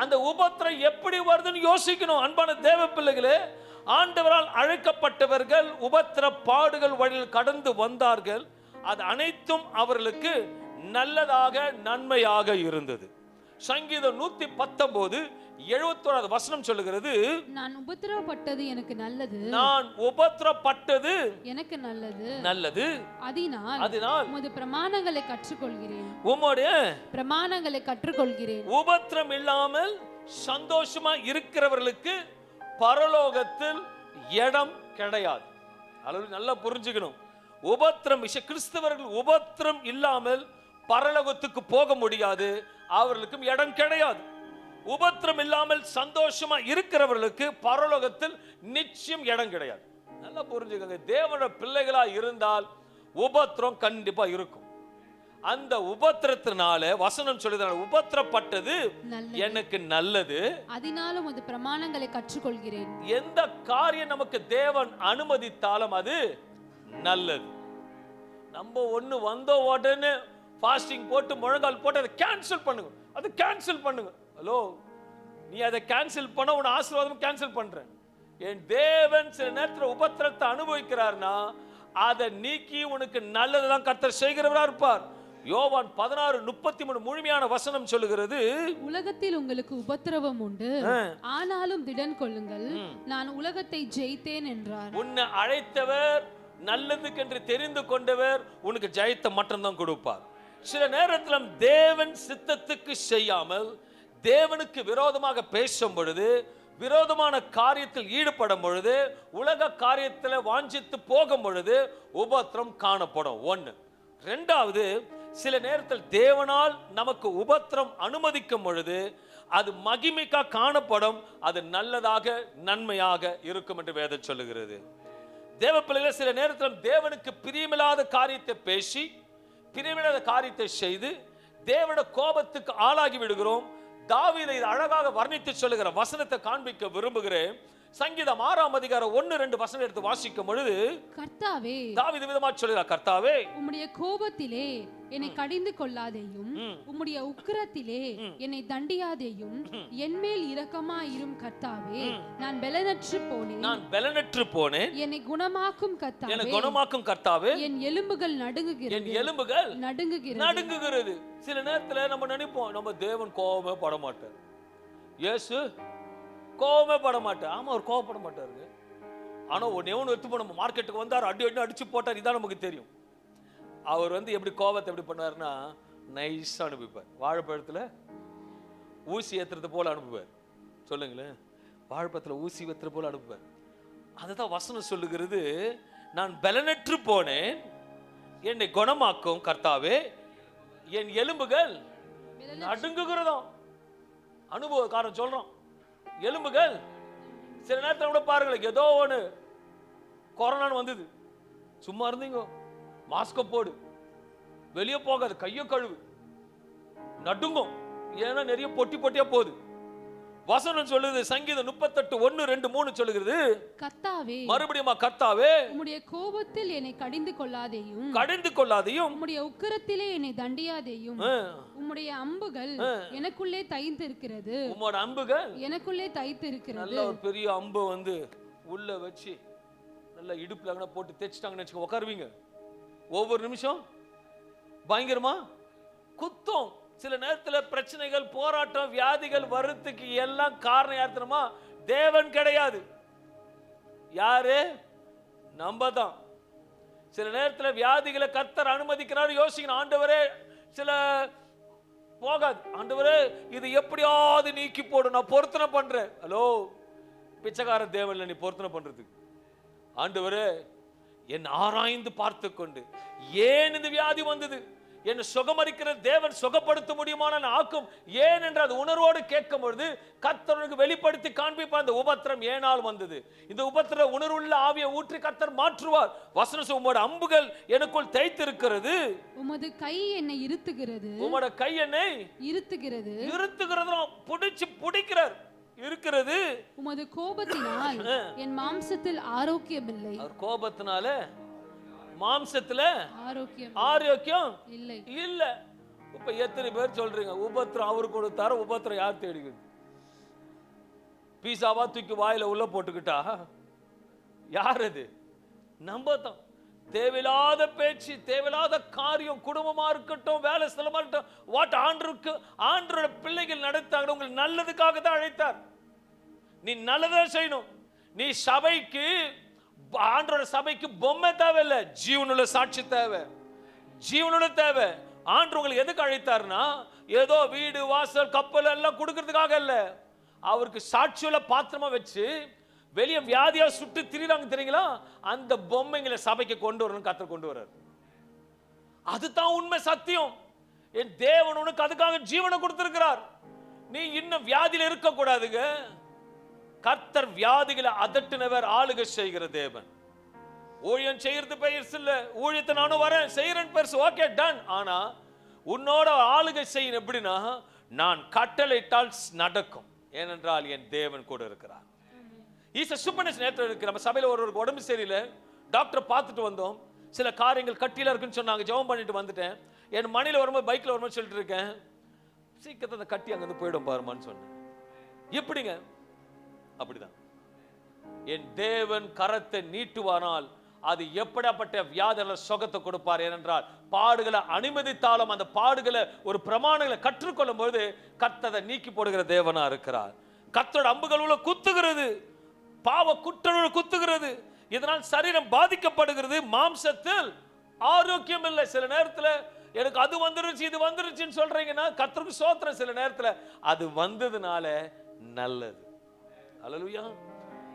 அந்த உபத்திரம் எப்படி வருதுன்னு யோசிக்கணும். அன்பான தேவ பிள்ளைகளே, ஆண்டவரால் அழைக்கப்பட்டவர்கள் உபத்திர பாடுகள் வழியில் கடந்து வந்தார்கள். அது அனைத்தும் அவர்களுக்கு நல்லதாக நன்மையாக இருந்தது. சங்கீதம் 119:71 வசனம் சொல்லுகிறது, நான் உபத்திரப்பட்டது எனக்கு நல்லது, நான் உபத்திரப்பட்டது எனக்கு நல்லது, அதனால் உமது பிரமாணங்களை கற்றுக்கொள்கிறேன், உம்முடைய பிரமாணங்களை கற்றுக்கொள்கிறேன். உபத்திரம் இல்லாமல் சந்தோஷமா இருக்கிறவர்களுக்கு பரலோகத்தில் இடம் கிடையாது. அளவு நல்லா புரிஞ்சுக்கணும். உபத்திரம் கிறிஸ்தவர்கள் உபத்திரம் இல்லாமல் பரலோகத்துக்கு போக முடியாது, அவர்களுக்கும் இடம் கிடையாது. உபத்திரம் இல்லாமல் சந்தோஷமா இருக்கிறவர்களுக்கு பரலோகத்தில் நிச்சயம் இடம் கிடையாது. நல்லா புரிஞ்சுக்கங்க. தேவனுடைய பிள்ளைகளா இருந்தால் உபத்திரம் கண்டிப்பா இருக்கும். அந்த உபத்திரத்தினால வசனம் சொல்லுது, உபத்திரப்பட்டது நல்லது. எனக்கு நல்லது, அதனாலும் அது பிரமாணங்களை கற்றுக்கொள்கிறேன். எந்த காரியம் நமக்கு தேவன் அனுமதித்தாலும் அது நல்லது. நம்ம ஒண்ணு வந்த உடனே ஃபாஸ்டிங் போட்டு முழங்கால் போட்டு அதை கேன்சல் பண்ணுங்க, அது கேன்சல் பண்ணுங்க. ஹலோ, நீ அதை கேன்சல் பண்ண உன் ஆசீர்வாதம் கேன்சல் பண்ற. என் தேவன் சில நேரத்தில் உபத்திரத்தை அனுபவிக்கிறார்னா அதை நீக்கி உனக்கு நல்லதுதான் கர்த்தர் செய்கிறவரா இருப்பார். யோவான் 16:33 முழுமையான வசனம் சொல்லுகிறது, உலகத்தில் உங்களுக்கு உபத்திரவம் உண்டு, ஆனாலும் திடன் கொள்ளுங்கள், நான் உலகத்தை ஜெயித்தேன் என்றார். உன்னை அழைத்தவர் நல்லதுக்கென்று தெரிந்து கொண்டவர் உனக்கு ஜெயத்தை மட்டும்தான் கொடுப்பார். சில நேரத்தில் தேவன் சித்தத்துக்கு செய்யாமல் தேவனுக்கு விரோதமாக பேசும் பொழுது, விரோதமான காரியத்தில் ஈடுபடும் பொழுது, உலக காரியத்தில் வாஞ்சித்து போகும் பொழுது உபத்திரம் காணப்படும். ஒன்று. ரெண்டாவது, சில நேரத்தில் தேவனால் நமக்கு உபத்திரம் அனுமதிக்கும் பொழுது அது மகிமைக்கா காணப்படும், அது நல்லதாக நன்மையாக இருக்கும் என்று வேதம் சொல்லுகிறது. தேவ பிள்ளைகள் சில நேரத்தில் தேவனுக்கு பிரியமில்லாத காரியத்தை பேசி, பிரியமில்லாத காரியத்தை செய்து தேவனோட கோபத்துக்கு ஆளாகி விடுகிறோம். தாவீதை அழகாக வர்ணித்து சொல்லுகிற வசனத்தை காண்பிக்க விரும்புகிறேன். சங்கீதம் 6:1-2 வசனம் எடுத்து வாசிக்கும் பொழுது, கர்த்தாவே, தாவீது விதமா சொல்லுகிறார், கர்த்தாவே, உம்முடைய கோபத்திலே என்னை கடிந்து கொள்ளாதேயும், உம்முடைய உக்கிரத்திலே என்னை தண்டியாதேயும், என்மேல் இரக்கமாயிரும் கர்த்தாவே. நான் பெலனற்று போனேன், என்னை குணமாக்கும் கர்த்தாவே. என் எலும்புகள் நடுங்குகிறது. சில நேரத்துல நம்ம நினைப்போம், நம்ம தேவன் கோபமே பட மாட்டார், இயேசு கோபமே பட மாட்டார். ஆமா, அவர் கோபப்பட மாட்டாரு. ஆனா ஒன்னு எடுத்து நம்ம மார்க்கெட்டுக்கு வந்தார், அடிச்சு போட்டார், இதான் நமக்கு தெரியும். அவர் எப்படி கோபத்தை எப்படி பண்ணாருன்னா, நைஸா அனுப்பிப்பார். வாழைப்பழத்துல ஊசி ஏத்துறது போல அனுப்புவார். சொல்லுங்களேன், வாழைப்பழத்துல ஊசி ஏத்துறது போல அனுப்புவார். அதுதான் வசனம் சொல்லுகிறது, நான் பலனற்று போனேன், என்னை குணமாக்கும் கர்த்தாவே, என் எலும்புகள் நடுங்குகிறதோ. அனுபவக்காரன் சொல்றோம், எலும்புகள். சில நேரத்தில் கூட பாருங்களேன், ஏதோ ஒன்று கொரோனான்னு வந்தது, சும்மா இருந்தீங்க, மாஸ்க போடு, வெளியே போகாது, கையோ கழுவு, நடுங்கும். ஏன்னா நிறைய பொட்டியா போகுது. வசனம் சொல்லுது, சங்கீதம் 38:1-2-3 சொல்லுகிறது, கர்த்தாவே, மறுபடியும் கர்த்தாவே, உம்முடைய கோபத்தில் என்னை கடிந்து கொள்ளாதேயும், உம்முடைய உக்கிரத்திலே என்னை தண்டியாதேயும், உம்முடைய அம்புகள் எனக்குள்ளே தைத்திருக்கிறது. உம்முடைய அம்புகள் எனக்குள்ளே தைத்திருக்கிறது. நல்ல ஒரு பெரிய அம்பு உள்ள வச்சு நல்ல இடுப்புல போட்டு தேய்ச்சிட்டாங்கன்னு வச்சுக்க, உட்காருவீங்க. ஒவ்வொரு நிமிஷம் பயங்கரமா குத்தம். சில நேரத்தில் பிரச்சனைகள், போராட்டம், வியாதிகள் வர்றதுக்கு எல்லாம் காரணம் யார் தெரியுமா? தேவன் கிடையாது. யாரு? நம்ம தான். சில நேரத்தில் வியாதிகளை கர்த்தர் அனுமதிக்கிறார், யோசிக்கணும், ஆண்டவரே சில போகாது, ஆண்டவரே இது எப்படியாவது நீக்கி போடும், நான் பொருத்தனை பண்றேன். ஹலோ, பிச்சைக்கார தேவன்ல நீ பொருத்தனை பண்றதுக்கு. ஆண்டவரே என் ஆராய்ந்து பார்த்து கொண்டு ஏன் இந்த வியாதி வந்தது, என்னை சுகமளிக்கிற தேவன் சுகப்படுத்த முடியுமான ஆக்கும் ஏன் என்று அது உணர்வோடு கேட்கும் பொழுது கர்த்தருக்கு வெளிப்படுத்தி காண்பிப்பார். அந்த உபத்திரம் ஏனால் வந்தது, இந்த உபத்திர உணர்வுள்ள ஆவியை ஊற்றி கர்த்தர் மாற்றுவார். வசனம், உம்மோட அம்புகள் எனக்குள் தைத்திருக்கிறது, உமது கை என்னை இருத்துகிறது, உம்மோட கை என்னை இருத்துகிறது, பிடிக்கிறார் இருக்கிறது. உமது கோபத்தினால் என் மாம்சத்தில் ஆரோக்கியம் இல்லை. அவர் கோபத்தினால மாம்சத்துல ஆரோக்கியம் இல்ல. இப்ப எத்தனை பேர் சொல்றீங்க, உபத்திரம் அவரு கொடுத்தாரு, உபத்திரம் யார் தேடிக்கிறது? பீஸாவா தூக்கி வாயில உள்ள போட்டுக்கிட்டா யார் அது? நம்ம தான். தேவையில்லாத பேச்சு, தேவையில்லாத காரியம், குடும்பமா இருக்கட்டும், வேலை ஸ்தலமா இருக்கட்டும், வாட் ஆண்டவருடைய பிள்ளைகள் நடத்தாங்க, உங்களுக்கு நல்லதுக்காக தான் அழைத்தார். நீ நல்லதா செய்யணும். நீ சபைக்கு, ஆண்டவருடைய சபைக்கு பொம்மை தேவையில்லை, ஜீவனுள்ள சாட்சி தேவை, ஜீவனுள்ள தேவை. ஆண்டவர் உங்களுக்கு எதுக்கு அழைத்தார்னா, ஏதோ வீடு வாசல் கப்பல் எல்லாம் கொடுக்கறதுக்காக இல்ல, அவருக்கு சாட்சியுள்ள பாத்திரமா வச்சு வெளியே வியாதியா சுட்டு திரிறாங்க தெரியுங்களா, அந்த பொம்மைங்களை சபைக்கு கொண்டு வரணும், கர்த்தர் கொண்டு வர்றார். அதுதான் உண்மை, சத்தியம். என் தேவன் உனக்கு அதுக்காக ஜீவனை கொடுத்திருக்கிறார். நீ இன்னும் வியாதியில இருக்க கூடாதுங்க. கர்த்தர் வியாதிகளை அதட்டினவர், ஆளுகை செய்கிற தேவன். ஊழியம் செய்யறது பெருசு இல்ல, ஊழியத்தை நானும் வரேன் செய்யறேன் பெருசு, ஓகே டன். ஆனா உன்னோட ஆளுகை செய்யும். எப்படின்னா, நான் கட்டளையிட்டால் நடக்கும், ஏனென்றால் என் தேவன் கூட இருக்கிறார். நேற்று இருக்கு. நம்ம சபையில் ஒருவருக்கு உடம்பு சரியில்லை, டாக்டர் பார்த்துட்டு வந்தோம். சில காரியங்கள் கட்டியில இருக்குன்னு சொன்னாங்க. ஜெபம் பண்ணிட்டு வந்துட்டேன். என் மணில வரும்போது பைக்ல வரும்போது சொல்லிட்டு இருக்கேன், சீக்கிரத்தை அந்த கட்டி அங்கிருந்து போயிடும் பாருமான்னு சொன்னேன். எப்படிங்க? அப்படிதான். என் தேவன் கரத்தை நீட்டுவானால் அது எப்படிப்பட்ட வியாதிகளை சுகத்தை கொடுப்பார். ஏனென்றால் பாடுகளை அனுமதித்தாலும் அந்த பாடுகளை ஒரு பிரமாணங்களை கற்றுக்கொள்ளும் போது கர்த்தரை நீக்கி போடுகிற தேவனா இருக்கிறார். கர்த்தரோட அம்புகள் உள்ள குத்துகிறது, பாவ குற்றங்களை குத்துகிறது. இதனால் சரீரம் பாதிக்கப்படுகிறது, மாம்சத்தில் ஆரோக்கியம் இல்லை. சில நேரத்தில் எனக்கு அது வந்துருச்சு இது வந்துருச்சுன்னு சொல்றீங்கன்னா கர்த்தருக்கு ஸ்தோத்திரம். சில நேரத்தில் அது வந்ததுனால நல்லது. அல்லேலூயா.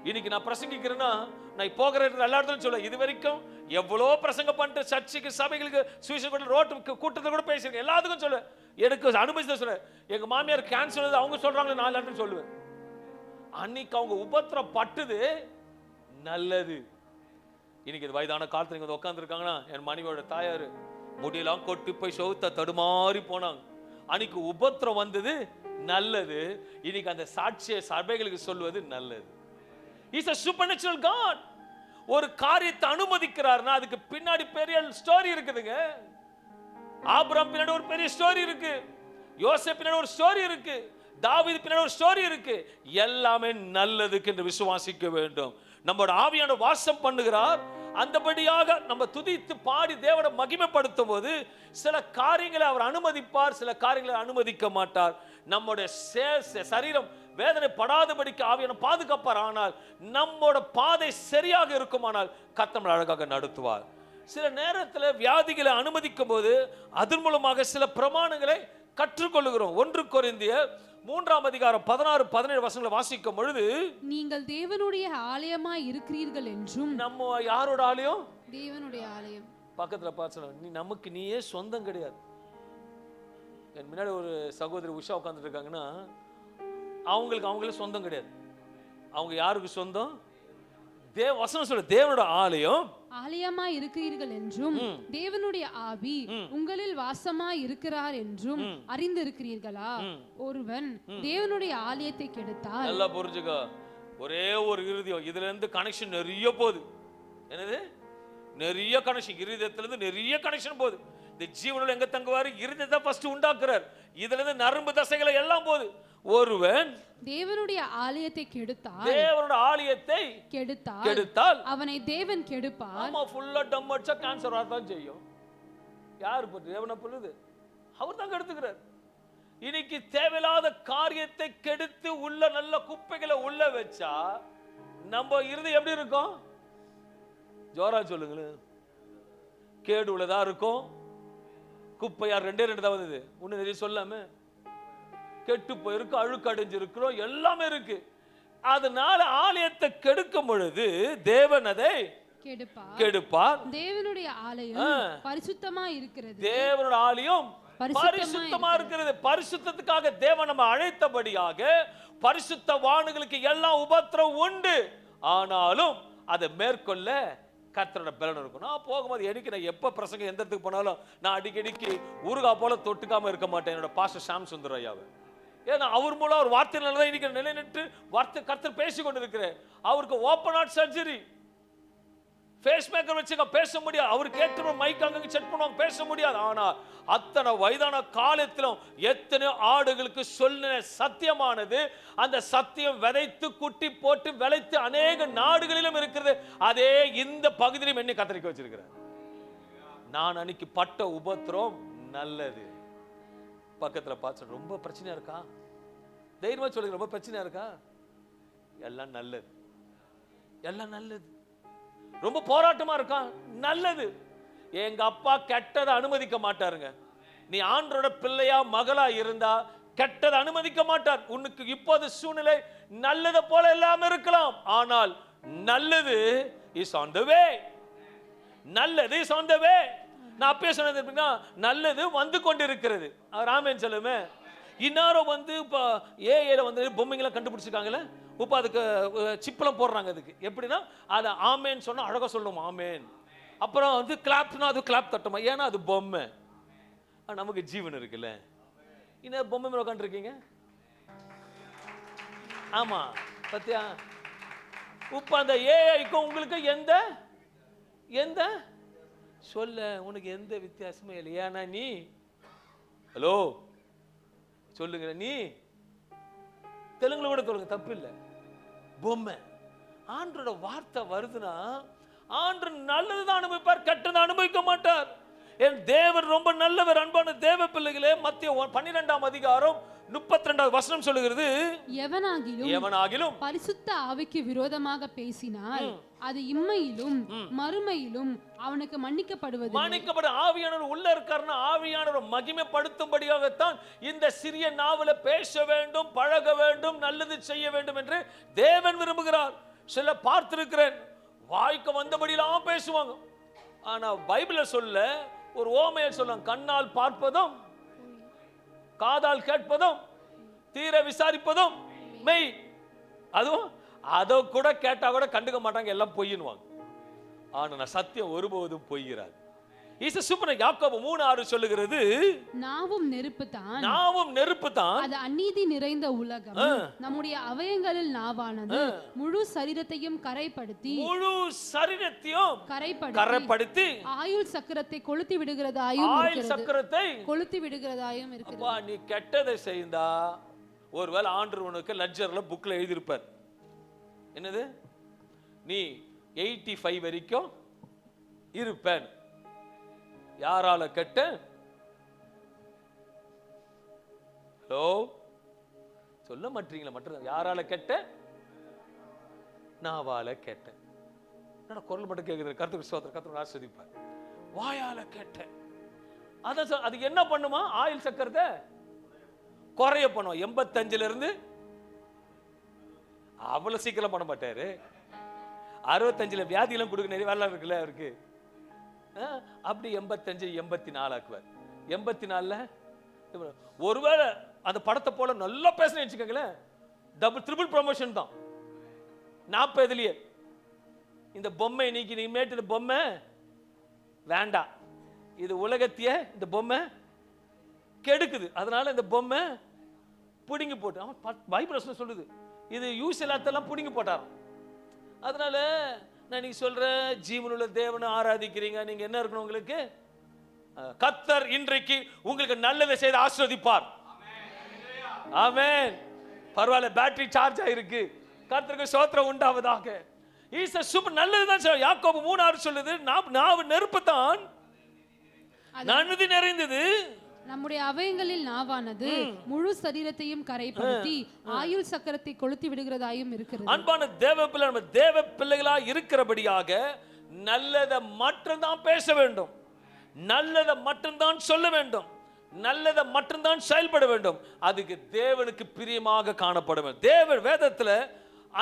இன்னைக்கு நான் பிரசங்கிக்கிறேன்னா நான் போகிற எல்லா இடத்துலையும் சொல்ல, இது வரைக்கும் எவ்வளோ பிரசங்கம் பண்ணிட்டு சர்ச்சுக்கு சபைகளுக்கு சுவிசேஷ ரோட்டு கூட்டத்தில் கூட பேசியிருக்கேன். எல்லாத்துக்கும் சொல்ல, எனக்கு அனுபவிச்சு சொல்ல. எங்க மாமியார் கேன்சர் அவங்க சொல்றாங்களே, நான் எல்லாத்தையும் சொல்லுவேன். அன்னைக்கு அவங்க உபத்திரம் பட்டுது நல்லது. இன்னைக்கு இது வயதான காலத்துல நீங்க உட்கார்ந்து இருக்காங்கன்னா, என் மனைவியோட தாயாரு முடியெல்லாம் கொட்டி போய் சௌத்த தடுமாறி போனாங்க. அன்னைக்கு உபத்திரம் வந்தது நல்லது. இன்னைக்கு அந்த சாட்சியை சபைகளுக்கு சொல்வது நல்லது. He's a supernatural God. ஒரு காரியத்தை அனுமதிக்கிறார்னா அதுக்கு பின்னாடி பெரிய ஸ்டோரி இருக்குதுங்க. ஆபிரகாம் பின்னாடி ஒரு பெரிய ஸ்டோரி இருக்கு, யோசேப்பு பின்னாடி ஒரு ஸ்டோரி இருக்கு, தாவீது பின்னாடி ஒரு ஸ்டோரி இருக்கு. எல்லாமே நல்லதுக்கு என்று விசுவாசிக்க வேண்டும். நம்மளோட ஆவியானவர் வாசம் பண்ணுகிறார். அந்தபடியாக நம்ம துதித்து பாடி தேவனை மகிமைப்படுத்தும் போது சில காரியங்களை அவர் அனுமதிப்பார், சில காரியங்களை அனுமதிக்க மாட்டார். நம்முடைய சரீரம் வேதனை படாதபடிக்கு ஆவியானவர் பாதுகாப்பார். ஆனால் நம்மோட பாதை சரியாக இருக்குமானால் கர்த்தர் அழகாக நடத்துவார். சில நேரத்தில் வியாதிகளை அனுமதிக்கும் போது அதன் மூலமாக சில பிரமாணங்களை கற்றுக்கொள்கிறோம். 1 கொரிந்தியர் 3:16-17 வசனங்களை வாசிக்கும் பொழுது, நீங்கள் தேவனுடைய ஆலயமாய் இருக்கிறீர்கள் என்றும். நம்ம யாரோட ஆலயம்? தேவனுடைய ஆலயம். பக்கத்துல பார்த்து, நீ நமக்கு நீயே சொந்தம் கிடையாது. என் முன்னாடி ஒரு சகோதரி உஷா உட்கார்ந்துட்டு இருக்காங்கன்னா, அவங்களே சொந்தம் கிடையாது. அவங்க யாருக்கு சொந்தம்? வசனம் சொல்ல, தேவனோட ஆலயம் ஆலயமாய் இருக்கிறீர்கள் என்றும் தேவனுடைய ஆவி உங்களில் வாசமாய் இருக்கிறார் என்றும் அறிந்திருக்கிறீர்களா? ஒருவன் தேவனுடைய ஆலயத்தை கெடுத்தால். நல்லா புரிஞ்சுக்க, ஒரே ஒரு இருதயம், இதுல இருந்து கனெக்ஷன் நிறைய போகுது. என்னது? நிறைய கனெக்ஷன், இருதயத்துல இருந்து நிறைய கனெக்ஷன் போகுது. இந்த ஜீவனில் எங்க தங்குவாரு? இருதயத்தை ஃபர்ஸ்ட் உண்டாக்குறார். இதுல இருந்து நரம்பு தசைகளை எல்லாம் போகுது. ஒருவன் தேவனுடைய ஆலயத்தை கெடுத்தால், தேவனுடைய ஆலயத்தை கெடுத்தால் அவனை தேவன் கெடுப்பார். ஆமா, ஃபுல்லா டம் அடிச்சா கேன்சர் வரதான் செய்யும். யாரு போட்டு தேவனை பொழுது அவர் தான் கெடுத்துக்கிறார். இன்னைக்கு தேவையில்லாத காரியத்தை கெடுத்து உள்ள நல்ல குப்பைகளை உள்ள வச்சா நம்ம இருதயம் எப்படி இருக்கும்? ஜோரா சொல்லுங்களேன். கேடு உள்ளதா இருக்கும். குப்பையா 2 தான் வந்தது. ஒண்ணு நிறைய சொல்லாம கெட்டு போயிருக்கு, அழுக்கு அடைஞ்சிருக்கிறோம், எல்லாமே இருக்கு. அதனால ஆலயத்தை கெடுக்கும் பொழுது தேவன் அதை கெடுப்பார். தேவனுடைய ஆலயம் பரிசுத்தமா இருக்கிறது. தேவனுடைய ஆலயம் பரிசுத்தமா இருக்கிறது. பரிசுத்தத்துக்காக தேவன் நம்ம அழைத்தபடியாக பரிசுத்தவான்களுக்கு எல்லா உபத்திரம் உண்டு. ஆனாலும் அதை மேற்கொள்ள கர்த்தரோட பலன் இருக்கும். நான் போகும்போது எனக்கு நான் எப்ப பிரசங்கம் எந்த இடத்துக்கு போனாலும் நான் அடிக்கடிக்கு ஊறுகா போல தொட்டுக்காம இருக்க மாட்டேன் என்னோட பாஸ்டர் ஷாம் சுந்தர் ஐயாவை. ஏன்னா அவர் மூலம் ஒரு வார்த்தையினால தான் இன்னைக்கு நிலைநிட்டு வார்த்தை கர்த்தர் பேசி கொண்டு இருக்கிறேன். அவருக்கு open heart surgery, pacemaker வச்சுக்க பேச முடியாது. அவர் கேட்டு மைக் அங்க செக் பண்ணுவாங்க, பேச முடியாது. ஆனா அத்தனை வயதான காலத்திலும் எத்தனை ஆடுகளுக்கு சொன்ன சத்தியமானது, அந்த சத்தியம் விதைத்து குட்டி போட்டு விளைத்து அநேக நாடுகளிலும் இருக்கிறது. அதே இந்த பகுதியிலும் என்ன கத்தரிக்க வச்சிருக்கிறேன். நான் அன்னைக்கு பட்ட உபத்திரம் நல்லது. பக்கத்துல பார்த்து, ரொம்ப பிரச்சனையா இருக்கா? தைரியமா சொல்லுங்க, ரொம்ப பிரச்சனையா இருக்கா? எல்லாம் நல்லது, எல்லாம் நல்லது. ரொம்ப போராட்டமா இருக்கா? நல்லது. எங்க அப்பா கெட்டதை அனுமதிக்க மாட்டாருங்க. நீ ஆண்டரோட பிள்ளையா மகளா இருந்தா கெட்டதை அனுமதிக்க மாட்டார். உனக்கு இப்போது சூழ்நிலை நல்லதை போல எல்லாம் இருக்கலாம், ஆனால் நல்லது இஸ் ஆன் தி வே. நல்லது இஸ் ஆன் தி வே. நான் அப்பயே சொன்னது, நல்லது வந்து கொண்டிருக்கிறது. ராமேன் சொல்லுமே, இன்னாரோ வந்து இப்போ ஏஐல வந்து பொம்மைங்களாம் கண்டுபிடிச்சிருக்காங்களே, இப்போ அதுக்கு சிப்பெல்லாம் போடுறாங்க. அதுக்கு எப்படின்னா, அதை ஆமேன்னு சொன்னா அழகா சொல்லணும், ஆமேன். அப்புறம் வந்து கிளாப்னா அது கிளாப் தட்டுமா, ஏன்னா அது பொம்மை. நமக்கு ஜீவன் இருக்குல்ல. இன்னும் பொம்மை மேல உட்காந்துருக்கீங்க. ஆமா பத்தியா? இப்ப அந்த ஏஐக்கும் உங்களுக்கு எந்த எந்த சொல்ல உனக்கு எந்த வித்தியாசமே இல்லை. ஏன்னா நீ ஹலோ சொல்லுங்க, நீ தெலுங்குல கூட சொல்லுங்க, தப்பு இல்லை. பொம்மை. ஆண்டோட வார்த்தை வருதுன்னா ஆண்டு நல்லதுதான் அனுபவிப்பார், கெட்டதை அனுபவிக்க மாட்டார். என் தேவன் ரொம்ப நல்லவர். அன்பான தேவ பிள்ளைகளே, மத்திய 12ஆம் அதிகாரம் 32வது வசனம் சொல்லுகிறது, எவனாகிலும் பரிசுத்த ஆவிக்கு விரோதமாக பேசினால் அது இம்மையிலும் மறுமையிலும் அவனுக்கு மன்னிக்கப்படுவது. ஆவியானவர் உள்ள இருக்காருன்னா ஆவியானவர் மகிமைப்படுத்தும்படியாகத்தான் இந்த சிறிய நாவல பேச வேண்டும், பழக வேண்டும், நல்லது செய்ய வேண்டும் என்று தேவன் விரும்புகிறார். சில பார்த்திருக்கிறேன், வாய்க்கு வந்தபடியெல்லாம் பேசுவாங்க. ஆனா பைபிள சொல்ல ஒரு ஓமையை சொல்லுவாங்க, கண்ணால் பார்ப்பதும் காதால் கேட்பதும் தீர விசாரிப்பதும் மெய். அதுவும் அதை கூட கேட்டா கூட கண்டுக்க மாட்டாங்க, எல்லாம் பொய்யின்னுவாங்க. ஆனா சத்தியம் ஒருபோதும் பொய்கிறாது. யாக்கோபு 3:6 சொல்லுகிறது, நாவும் நெருப்புதான், நாவும் நெருப்புதான், அது அநீதி நிறைந்த உலகம். நம்முடைய அவயங்களில் நாவானது முழு சரீரத்தையும் கரைப்படுத்தி கரைப்படுத்தி ஆயுள் சக்கரத்தை கொளுத்தி விடுகிறதாயும் இருக்கிறது. நீ கெட்டதை செய்தா ஒருவேளை ஆண்டவர் உனக்கு லெட்ஜர்ல புக்ல எழுதியிருப்பார், என்னது நீ 85 வரைக்கும் இருப்பேன். யாரால கெட்ட? ஹலோ சொல்ல மாட்டீங்களா? மட்டும் யாரால கெட்ட? நாவால கெட்ட. என்னடா குரல் மட்டும் கேக்குது? கர்த்தருக்கு ஸ்தோத்திரம், கர்த்தர் ஆசீர்வதிப்பார். வாயால கெட்ட. அதான் அது என்ன பண்ணுமா? ஆயில் சக்கரத்தை குறைய பண்ணும். 85ல இருந்து அவ்வளவு சீக்கிரம் பண்ண மாட்டாரு. 65ல வியாதியெல்லாம் கொடுக்க நிறைய வேலை இருக்குல்ல அவருக்கு. அப்படி 85 84 ஆக்குவார். 84ல ஒருவேளை அந்த படத்தை போல நல்லா பேசணும் வச்சுக்கோங்களேன், டபுள் ட்ரிபிள் ப்ரமோஷன் தான். 40லயே இந்த பொம்மை நீக்கி நீமேட்டு இந்த பொம்மை வேண்டாம், இது உலகத்தையே இந்த பொம்மை கெடுக்குது, அதனால இந்த பொம்மை பிடுங்கி போட்டு. அவன் பைபிள் சொல்லுது இது யூஸ் எல்லாத்தெல்லாம் பிடுங்கி போட்டாராம். அதனால நான் நீங்க சொல்ற ஜீவனுள்ள தேவனை ஆராதிக்கிறீங்க, நீங்க என்ன இருக்கணும்? உங்களுக்கு கர்த்தர் இன்றைக்கு உங்களுக்கு நல்லதை செய்து ஆசீர்வதிப்பார். ஆமென். பரவாயில்ல, பேட்டரி சார்ஜ் ஆயிருக்கு. கர்த்தருக்கு ஸ்தோத்திரம் உண்டாவதாக. நல்லதுதான். யாக்கோபு 3:6 சொல்லுது, நாவு நெருப்பு தான், நன்மை நிறைந்தது. நம்முடைய அவயங்களில் நாவானது முழு சரீரத்தையும் கரைப்படுத்தி ஆயுள் சக்கரத்தை கொளுத்தி விடுகிறதாயும் இருக்கிறது. அன்பான தேவ பிள்ளை, நம்ம தேவ பிள்ளைகளா இருக்கிறபடியாக நல்லதை மட்டும்தான் பேச வேண்டும், நல்லதை மட்டும்தான் சொல்ல வேண்டும், நல்லதை மட்டும்தான் செயல்பட வேண்டும். அதுக்கு தேவனுக்கு பிரியமாக காணப்பட வேண்டும். தேவன் வேதத்துல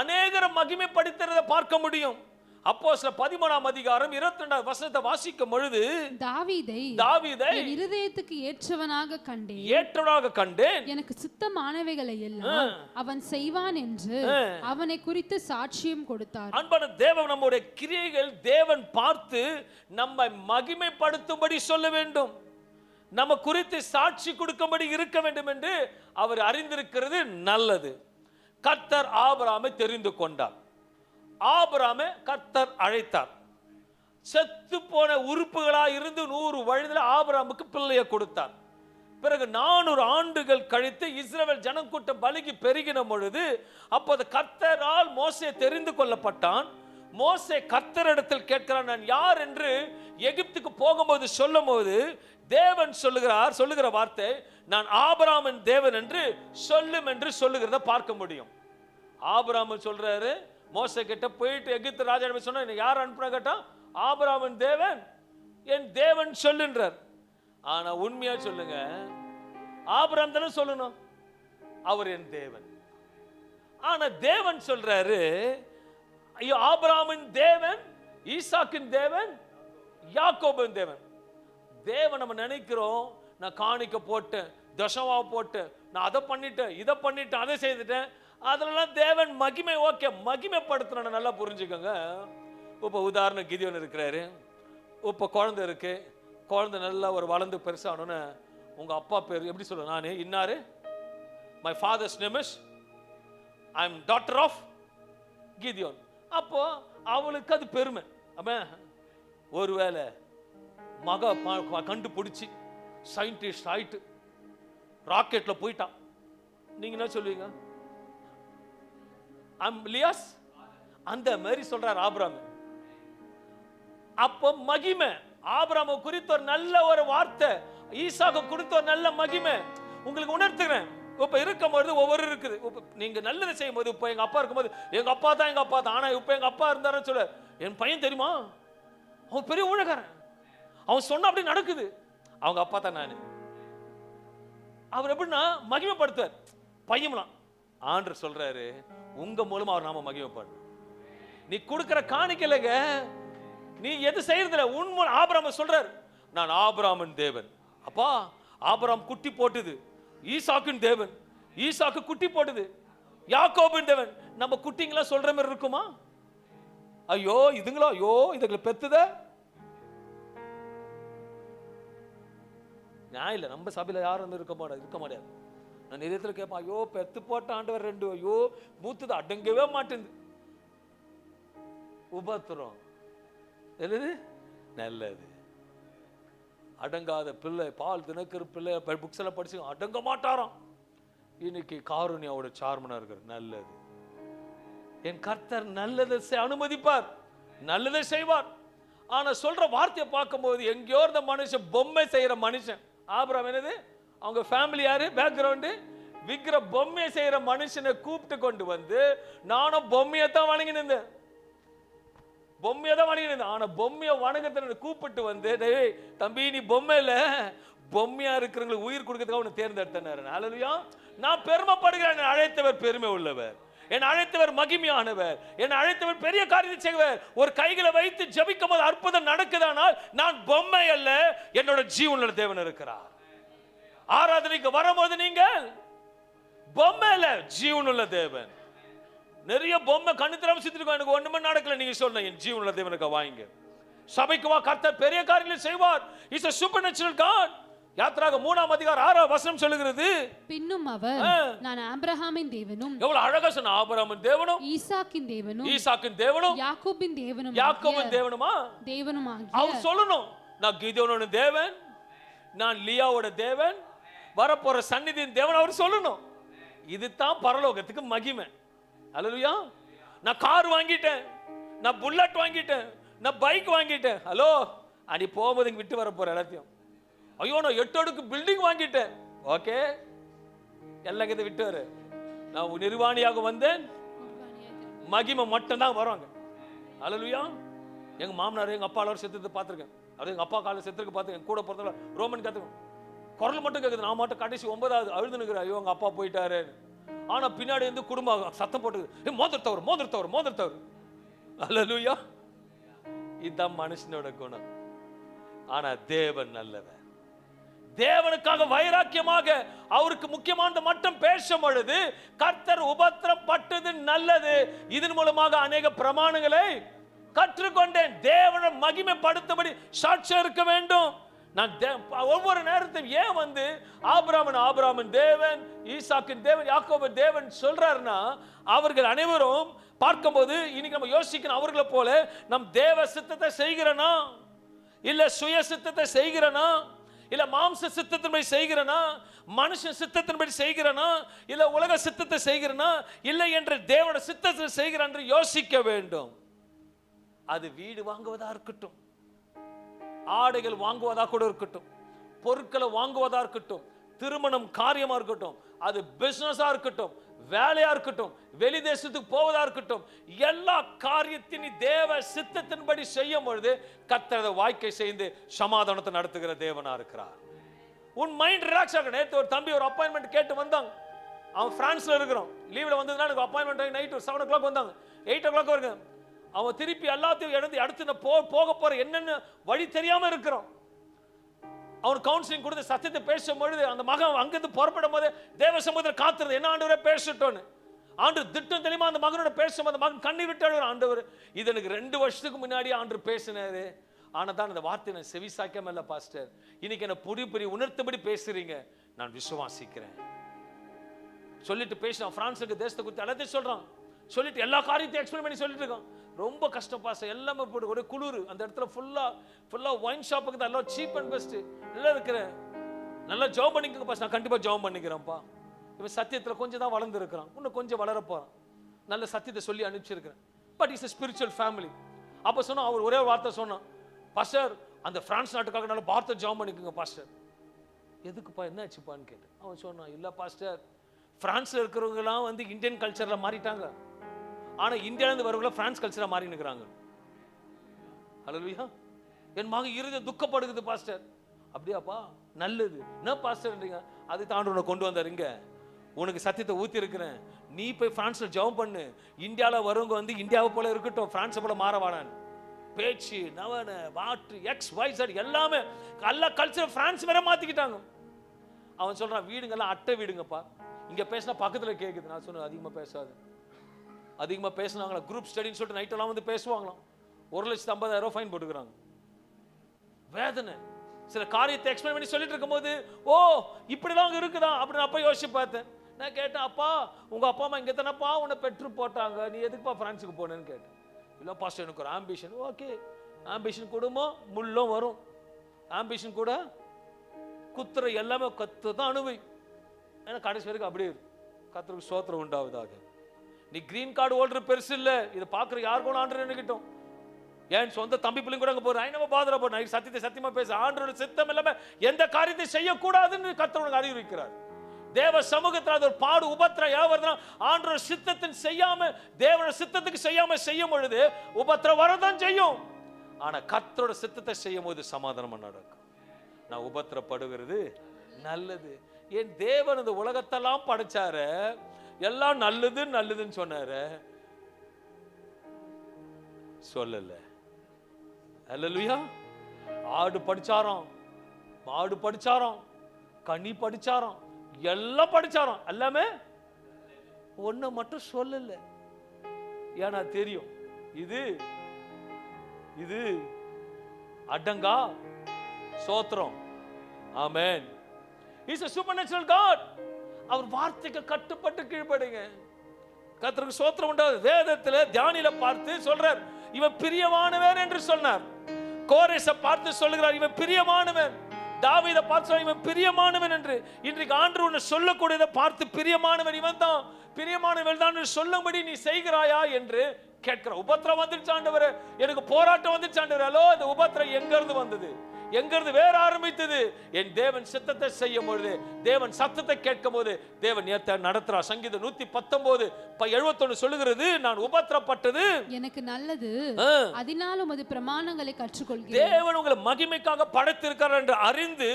அநேகரை மகிமைப்படுத்துறதை பார்க்க முடியும். அப்போஸ்தலர் 13ஆம் அதிகாரம் 22வது வசனத்தை வாசிக்கும் பொழுது, தாவீதை என் இருதயத்துக்கு ஏற்றவனாக கண்டேன், எனக்கு சித்தமானவைகளை எல்லாம் அவன் செய்வான் என்று அவனை குறித்து சாட்சியம் கொடுத்தார். அன்பான தேவன், நம்முடைய கிரியைகள் தேவன் பார்த்து நம்மை மகிமைப்படுத்தும்படி சொல்ல வேண்டும், நம்ம குறித்து சாட்சி கொடுக்கும்படி இருக்க வேண்டும் என்று அவர் அறிந்திருக்கிறது நல்லது. கர்த்தர் ஆபிரகாமை தெரிந்து கொண்டார். ஆபிரகாமை கர்த்தர் அழைத்தார். செத்து போன உறுப்புகளா இருந்து 100 வயதில் ஆபிரகாமுக்கு பிள்ளையை கொடுத்தார். பிறகு 400 ஆண்டுகள் கழித்து இஸ்ரவேல் ஜனக்கூட்டம் பலுகி பெருகின பொழுது அப்போது கர்த்தரால் மோசே தெரிந்து கொள்ளப்பட்டான். மோசே கர்த்தரிடத்தில் கேட்கிறான், நான் யார் என்று எகிப்துக்கு போகும்போது சொல்லும் போது தேவன் சொல்லுகிற வார்த்தை, நான் ஆபிரகாமின் தேவன் என்று சொல்லும் என்று சொல்லுகிறத பார்க்க முடியும். ஆபிரகாம் சொல்றாரு, மோசே கிட்ட போயிட்டு எகிப்து ராஜா சொன்னா, யார் அனுப்புனா கேட்டா, ஆபிரகாமின் தேவன் என் தேவன் சொல்லுன்றார். ஆனா உண்மையா சொல்லுங்க, ஆபிரகாம் தானே சொல்லணும் அவர் என் தேவன். ஆனா தேவன் சொல்றாரு, ஐயோ ஆபிரகாமின் தேவன், ஈசாக்கின் தேவன், யாக்கோபின் தேவன். தேவன் நம்ம நினைக்கிறோம், நான் காணிக்க போட்டேன், தசமா போட்டேன், நான் அதை பண்ணிட்டேன், இதை பண்ணிட்டேன், அதை செய்துட்டேன், அதெல்லாம் தேவன் மகிமை. ஓகே, மகிமைப்படுத்தணும், நல்லா புரிஞ்சுக்கோங்க. இப்போ உதாரணம் கிதியோன் இருக்கிறாரு, இப்போ குழந்தை இருக்கு, குழந்தை நல்லா ஒரு வளர்ந்து பெருசானோன்னு உங்க அப்பா பேர் எப்படி சொல்ல? நான் இன்னாரு, my father's name is, I am daughter of Gideon. அப்போ அவளுக்கு அது பெருமை. அவன் ஒருவேளை மக கண்டுபிடிச்சி சயின்டிஸ்ட் ஆயிட்டு ராக்கெட்ல போயிட்டான், நீங்க என்ன சொல்லுவீங்க? லியாஸ் அந்த மாதிரி சொல்றார் ஆபிரகாம். அப்போ மகிமை ஆபிரகாம் குறித்த ஒரு நல்ல ஒரு வார்த்தை, ஈசாக்கு குறித்த ஒரு நல்ல மகிமை உங்களுக்கு உணர்த்துகிறேன். இப்ப இருக்கும்போது ஒவ்வொரு இருக்குது. நீங்க நல்லதை செய்யும் போது, இப்ப எங்க அப்பா இருக்கும்போது எங்க அப்பா தான், ஆனா இப்ப எங்க அப்பா இருந்தாருன்னு சொல்ல, என் பையன் தெரியுமா அவன் பெரிய ஊழக்காரன், அவன் சொன்ன அப்படி நடக்குது, அவங்க அப்பா தான் நானு. அவர் எப்படின்னா மகிமைப்படுத்துவார் பையன்லாம். ஆண்டவர் சொல்றாரு உங்க மூலமா அவர் நாம மகிமைப்படணும். நீ கொடுக்கிற காணிக்கலைங்க, நீ எது செய்யறதில்ல, உன் மூலம். ஆபிரகாம் சொல்றாரு நான் ஆபிரகாமின் தேவன். அப்பா ஆபிரகாம் குட்டி போட்டுது, ஈசாக்கின் தேவன், ஈசாக்கு குட்டி போட்டுது, யாக்கோபின் தேவன். நம்ம குட்டிங்களா சொல்ற மாதிரி இருக்குமா? ஐயோ இதுங்களா, ஐயோ இதுங்களை பெத்துத நான் இல்ல. நம்ம சபையில யாரும் இருக்க மாட்டாது. நான் இதயத்துல கேட்பேன், ஐயோ பெத்து போட்ட ஆண்டவர் 2, ஐயோ மூத்துது அடங்கவே மாட்டேங்குது. உபத்திரம் என்னது நல்லது. அடங்காத பிள்ளை, பால் தினக்கிற பிள்ளை, புக்ஸ் எல்லாம் படிச்சு அடங்க மாட்டாராம். இன்னைக்கு காருண்யாவோட சார்மனா இருக்கிற நல்லது. என் கர்த்தர் நல்லதை அனுமதிப்பார், நல்லதை செய்வார். ஆனா சொல்ற வார்த்தையை பார்க்கும்போது எங்கேயோ இருந்த மனுஷன், பொம்மை செய்யற மனுஷன். ஆபிரகாம் என்னது, அவங்க ஃபேமிலி யாரு, பேக்ரவுண்டு விக்கிர பொம்மை செய்யற மனுஷனை கூப்பிட்டு கொண்டு வந்து, நானும் பொம்மையை தான் வணங்கினேன், பொம்மையை தான் வணங்கினேன். ஆனா பொம்மையை வணங்கத்தை கூப்பிட்டு வந்து, டேய் தம்பி நீ பொம்மையில பொம்மையா இருக்கிறவங்களுக்கு உயிர் கொடுக்கறதுக்காக உன்னை தேர்ந்தெடுத்தேன். அல்லேலூயா. நான் பெருமைப்படுகிறேன், அழைத்தவர் பெருமை உள்ளவர், என் அழைத்தவர் மகிமையானவர், என் அழைத்தவர் பெரிய காரியத்தை செய்வர். ஒரு கைகளை வைத்து ஜெபிக்கும் போது அற்புதம் நடக்குதானால் நான் பொம்மை அல்ல, என்னோட ஜீவனுள்ள தேவன் இருக்கிறார். ஆராதனைக்கு வரும்போது நீங்கள் பொம்மை அல்ல, ஜீவனுள்ள தேவன். நிறைய பொம்மை கண்ணு திறமை சித்திருக்கோம், எனக்கு ஒண்ணுமே நடக்கல. நீங்க சொல்ல என் ஜீவனுள்ள தேவனுக்கு வாங்க, சபைக்கு வா, கர்த்தர் பெரிய காரியங்களை செய்வார். Is a supernatural God. யாத்திராக 3ஆம் அதிகாரம் 6ஆம் வசனம் சொல்லுகிறது, பின்னும் அவர் நான் ஆபிரகாமின் தேவனும். எவ்வளவு அழகா சொன்ன, ஆபிரகாமின் தேவனும், ஈசாக்கின் தேவனும், யாக்கோபின் தேவனுமா தேவனுமாகிய. அவர் சொல்லணும் நான் கிதியோனோட தேவன், நான் லியாவோட தேவன், வரப்போற சந்நிதியின் தேவன் அவர் சொல்லணும். இதுதான் பரலோகத்துக்கு மகிமை. அல்லேலூயா. நான் கார் வாங்கிட்டேன், நான் புல்லட் வாங்கிட்டேன், நான் பைக் வாங்கிட்டேன். ஹலோ, அடி போகும்போது இங்க விட்டு வர போற எல்லாத்தையும். ஐயோ நான் 8 அடுக்கு பில்டிங் வாங்கிட்டேன். ஓகே, எல்லாம் இதை விட்டு வர. நான் நிர்வாணியாக வந்தேன், மகிமை மட்டும் தான் வருவாங்க. அல்லேலூயா. எங்க மாமனார் எங்க அப்பா எல்லாரும் செத்துட்டு பார்த்துருக்கேன். அது எங்க அப்பா காலையில் செத்துருக்கு பார்த்துருக்கேன். கூட பிறந்தவங்க ரோமன் கத்துக்கணும், குரல் மட்டும் கேட்குது. நான் மட்டும் கடைசி 9வது அழுது நிற்கிறேன், ஐயோ எங்க அப்பா போயிட்டாரு. ஆனா பின்னாடி இருந்து குடும்பம் சத்தம் போட்டு மோதிரத்தவர். அல்லேலூயா. இதுதான் மனுஷனோட குணம். ஆனா தேவன் நல்லவர். தேவனுக்காக வைராக்கியமாக அவருக்கு முக்கியமான மட்டும் பேசும் பொழுது கர்த்தர் உபத்திரம் பட்டது நல்லது. இதன் மூலமாக அநேக பிரமாணங்களை கற்றுக்கொண்டேன். தேவனை மகிமைப்படுத்தபடி சாட்சியம் இருக்க வேண்டும். நான் ஒவ்வொரு நேரத்தையும் ஏன் வந்து ஆபிரகாமின் தேவன், ஈசாக்கின் தேவன், யாக்கோபின் தேவன் சொல்றாருன்னா, அவர்கள் அனைவரும் பார்க்கும்போது இன்னைக்கு நம்ம யோசிக்கணும், அவர்களை போல நம் தேவ சித்தத்தை செய்கிறனா, இல்ல சுய சித்தத்தை செய்கிறனா, இல்ல மாம்ச சித்தத்தின்படி செய்கிறனா, மனுஷன் சித்தத்தின்படி செய்கிறனா, இல்ல உலக சித்தத்தை செய்கிறனா, இல்லை என்று தேவனுடைய சித்தத்தை செய்கிறான் என்று யோசிக்க வேண்டும். அது வீடு வாங்குவதா இருக்கட்டும், ஆடைகள் வாங்குவதா கூட இருக்கட்டும், பொருட்களை வாங்குவதா இருக்கட்டும், திருமணம் காரியமா இருக்கட்டும், அது பிசினஸா இருக்கட்டும், வேலையா இருக்கட்டும், வெளி தேசத்துக்கு போவதா இருக்கட்டும், எல்லா காரியத்தின் தேவ சித்தத்தின்படி செய்யும் பொழுது கர்த்தர் வாய்க்கை செய்து சமாதானத்தை நடத்துகிற தேவனா இருக்கிறார். உன் மைண்ட் ரிலாக்ஸ் ஆக. நேற்று ஒரு தம்பி ஒரு அப்பாயின்மெண்ட் கேட்டு வந்தாங்க. அவன் பிரான்ஸ்ல இருக்கிறோம், லீவ்ல வந்ததுனால எனக்கு அப்பாயின்மெண்ட் நைட் 7 o'clock வந்தாங்க. 8 o'clock வருங்க. அவன் திருப்பி எல்லாத்தையும் எடுத்து அடுத்து போக போற என்னென்ன வழி தெரியாம இருக்கிறோம். அவன் கவுன்சிலிங் கொடுத்து சத்தியத்தை பேசும் பொழுது அந்த மகன் அங்கிருந்து புறப்படும் போது தேவ சமூகத்தில் காத்துறது, என்ன ஆண்டவரே பேசட்டோன்னு. ஆண்டு திட்டம் தெரியுமா அந்த மகனோட பேசும், அந்த மகன் கண்ணீர் விட்டு அழுகிறான். ஆண்டவர் இது எனக்கு 2 வருஷத்துக்கு முன்னாடி ஆண்டு பேசினாரு, ஆனா தான் அந்த வார்த்தை நான் செவிசாய்க்காம இல்ல பாஸ்டர், இன்னைக்கு என்ன புரிய உணர்த்தபடி பேசுறீங்க, நான் விசுவாசிக்கிறேன் சொல்லிட்டு பேசினான். பிரான்ஸுக்கு தேசத்தை குறித்து எல்லாத்தையும் சொல்றான், சொல்லிட்டு எல்லா காரியத்தையும் எக்ஸ்பிளைன் பண்ணி சொல்லிட்டு இருக்கான். ரொம்ப கஷ்டம் பாஸ்டர், எல்லாமே போட்டு ஒரு குளிர், அந்த இடத்துல ஃபுல்லா ஒயின் ஷாப்புக்கு தான் எல்லாம் சீப் அண்ட் பெஸ்ட் நல்லா இருக்கிறேன், நல்லா ஜாப் பண்ணிக்கோங்க பாஸ்டர். நான் கண்டிப்பா ஜாப் பண்ணிக்கிறேன்ப்பா. இவன் சத்தியத்துல கொஞ்சம் தான் வளர்ந்து இருக்கிறான், இன்னும் கொஞ்சம் வளர போறான், நல்ல சத்தியத்தை சொல்லி அனுப்பிச்சிருக்கிறேன். But it's a spiritual family. அப்ப சொன்னா அவர் ஒரே ஒரு வார்த்தை சொன்னான், பாஸ்டர் அந்த பிரான்ஸ் நாட்டுக்காக நல்ல பார்த்து ஜாப் பண்ணிக்கோங்க பாஸ்டர். எதுக்குப்பா என்ன ஆச்சுப்பான்னு கேட்டேன். அவன் சொன்னான், இல்ல பாஸ்டர் பிரான்ஸ்ல இருக்கிறவங்க எல்லாம் வந்து இந்தியன் கல்ச்சர்ல மாறிட்டாங்க, ஆனா இந்தியால இருந்து வரவங்க பிரான்ஸ் கல்ச்சரா மாறி நிற்கிறாங்க. ஹல்லேலூயா. என் மகன் இருதயம் துக்கப்படுகிறது பாஸ்டர். அப்படியாப்பா, நல்லது. என்ன பாஸ்டர்ன்றீங்க? அது தான் உன்னை கொண்டு வந்தாருங்க, உனக்கு சத்தியத்தை ஊத்தி இருக்கிறேன், நீ போய் பிரான்ஸ்ல ஜெபம் பண்ணு, இந்தியால வரவங்க வந்து இந்தியாவை போல இருக்கட்டும், பிரான்ஸ் போல மாறவானான். பேச்சு நவன வாட்டு எக்ஸ் ஒய் Z எல்லாமே எல்லா கல்ச்சர் பிரான்ஸ் வேற மாத்திக்கிட்டாங்க. அவன் சொல்றான், வீடுங்கெல்லாம் அட்டை வீடுங்கப்பா, இங்க பேசினா பக்கத்துல கேக்குது. நான் சொன்னேன், அதிகமா பேசாது. அதிகமா பேசினாங்களா குரூப் ஸ்டடின்னு சொல்லிட்டு நைட் எல்லாம் வந்து பேசுவாங்களாம். 1,50,000 ஃபைன் போட்டுக்கிறாங்க. வேதனை. சில காரியத்தை எக்ஸ்பிளைன் பண்ணி சொல்லிட்டு இருக்கும்போது, ஓ இப்படிலாம் இருக்குதா அப்படின்னு அப்பா யோசிச்சு பார்த்தேன். நான் கேட்டேன், அப்பா உங்க அப்பா அம்மா இங்க தானப்பா உன்னை பெற்று போட்டாங்க, நீ எதுக்குப்பா பிரான்ஸுக்கு போனேன்னு கேட்டேன். இல்லை பாஸ்டர் எனக்கு ஒரு ஆம்பிஷன். ஓகே, ஆம்பிஷன் கூடமோ முள்ளும் வரும், ஆம்பிஷன் கூட குத்துற எல்லாமே கத்து தான் அனுபவி. ஏன்னா கடைசி வரைக்கும் அப்படியே கத்தருக்கு சோத்திரம் உண்டாவதாக. நீ கிரீன் கார்டு ஹோல்டர் பெருசு இல்லை, இதை பார்க்குற யாருக்கும் ஆண்டு நினைக்கிட்டோம். ஏன் சொந்த தம்பி பிள்ளைங்க கூட அங்கே போகிறேன், ஐநவ பாதர போறேன், சத்தியத்தை சத்தியமா பேச ஆண்டோட சித்தம் இல்லாம எந்த காரியத்தை செய்யக்கூடாதுன்னு கர்த்தர் அறிவுரைக்கிறார். தேவ சமூகத்தில் அது ஒரு பாடு உபத்திரம் யாவதுனா ஆண்டோட சித்தத்தின் செய்யாம தேவனோட சித்தத்துக்கு செய்யாம செய்யும் பொழுது உபத்திரம் வரதான் செய்யும். ஆனா கர்த்தரோட சித்தத்தை செய்யும் போது சமாதானம் நடக்கும். நான் உபத்திரப்படுகிறது நல்லது. என் தேவன் இந்த உலகத்தெல்லாம் படைச்சாரு, எல்லாம் நல்லது நல்லதுன்னு சொன்னாரு, சொல்லல. அல்லேலூயா. ஆடு படிச்சாராம், மாடு படிச்சாராம், கனி படிச்சாராம், எல்லாம் படிச்சாராம், எல்லாமே ஒண்ணு மட்டும் சொல்லல. ஏன்னா தெரியும் இது இது அடங்கா சோத்திரம். ஆமென். He's a supernatural God. அவர் வார்த்தைக்கு கட்டுப்பட்டு கீழ்ப்படுங்க. கர்த்தருக்கு சோத்திரம் உண்டாது. வேதத்துல தியானில பார்த்து சொல்றார், இவன் பிரியமானவன் என்று சொன்னார். கோரேசை பார்த்து சொல்லுகிறார், இவன் பிரியமானவன். தாவீதை பார்த்து இவன் பிரியமானவன் என்று. இன்றைக்கு ஆண்டவர் உன்னை சொல்லக்கூடியதை பார்த்து பிரியமானவன் இவன் தான், பிரியமானவன் தான் சொல்லும்படி நீ செய்கிறாயா என்று கேட்கிற. உபத்திரம் வந்துருச்சு ஆண்டவரே, எனக்கு போராட்டம் வந்துருச்சு ஆண்டவரே. ஹலோ, இந்த உபத்திரம் எங்க இருந்து வந்தது? எங்க இருந்து வேற ஆரம்பித்தது? என் தேவன் சித்தத்தை செய்யும் பொழுது, தேவன் சத்தத்தை கேட்கும் போது தேவன் நடத்துறார். சங்கீதம் 119:71 சொல்லுகிறது, நான் உபத்திரப்பட்டது எனக்கு நல்லது, அதனாலும் அது பிரமாணங்களை கற்றுக்கொள்கிறேன். தேவன் உங்களை மகிமைக்காக படைத்திருக்கிறார் என்று அறிந்து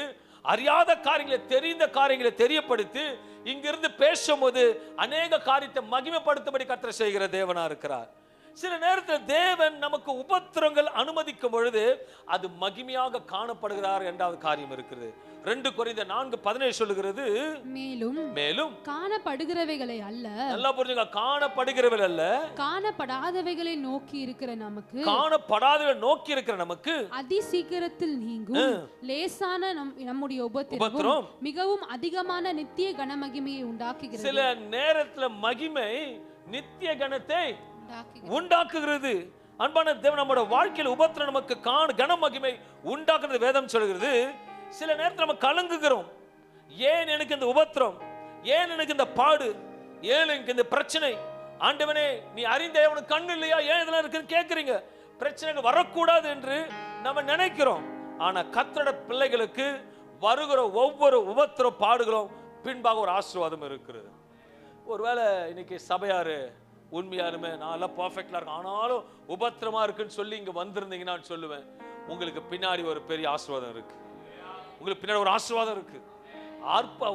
அறியாத காரியங்களை தெரிந்த காரியங்களை தெரியப்படுத்தி இங்கிருந்து பேசும்போது அநேக காரியத்தை மகிமைப்படுத்தபடி கர்த்தர் செய்கிற தேவனா இருக்கிறார். சில நேரத்தில் தேவன் நமக்கு உபத்திரங்கள் அனுமதிக்கும் பொழுது அது மகிமையாக காணப்படுகிறார் என்றாவது காரியம் இருக்கிறது. 2 கொரிந்தியர் 4:17 சொல்லுகிறது, மேலும் காணப்படுகிறவைகளை அல்ல, நல்லா புரிஞ்சுங்க, காணப்படுகிறவைகள் அல்ல, காணப்படாதவைகளை நோக்கி இருக்கிற நமக்கு, காணப்படாதவைகளை நோக்கி இருக்கிற நமக்கு அதி சீக்கிரத்தில் நீங்கும் லேசான நம்முடைய உபத்திரவம் மிகவும் அதிகமான நித்திய கனமகிமையை உண்டாக்குகிறது. சில நேரத்தில் மகிமை நித்திய கனத்தை உண்டாக்குகிறது. அன்பான தேவன், நம்முடைய வாழ்க்கையில் உபத்திரம் நமக்கு கனமகிமை உண்டாக்குறது வேதம் சொல்கிறது. சில நேரத்தில் நம்ம கலங்குகிறோம், ஏன் எனக்கு இந்த உபத்திரம், ஏன் எனக்கு இந்த பாடு, ஏன் எனக்கு இந்த பிரச்சனை? ஆண்டவனே நீ அறிந்த உனக்கு கண்ணு இல்லையா, ஏன் இதெல்லாம் இருக்குன்னு கேட்குறீங்க. பிரச்சனைகள் வரக்கூடாது என்று நம்ம நினைக்கிறோம். ஆனா கர்த்தருடைய பிள்ளைகளுக்கு வருகிற ஒவ்வொரு உபத்திர பாடுகளும் பின்பாக ஒரு ஆசீர்வாதம் இருக்கிறது. ஒருவேளை இன்னைக்கு சபையாரு உண்மையாருமே நான் எல்லாம் பர்ஃபெக்டா இருக்கேன், ஆனாலும் உபத்திரமா இருக்குன்னு சொல்லி இங்க வந்திருந்தீங்க, நான் சொல்லுவேன் உங்களுக்கு பின்னாடி ஒரு பெரிய ஆசீர்வாதம் இருக்கு. உங்களுக்கு பின்னாடி ஒரு ஆசீர்வாதம் இருக்கு.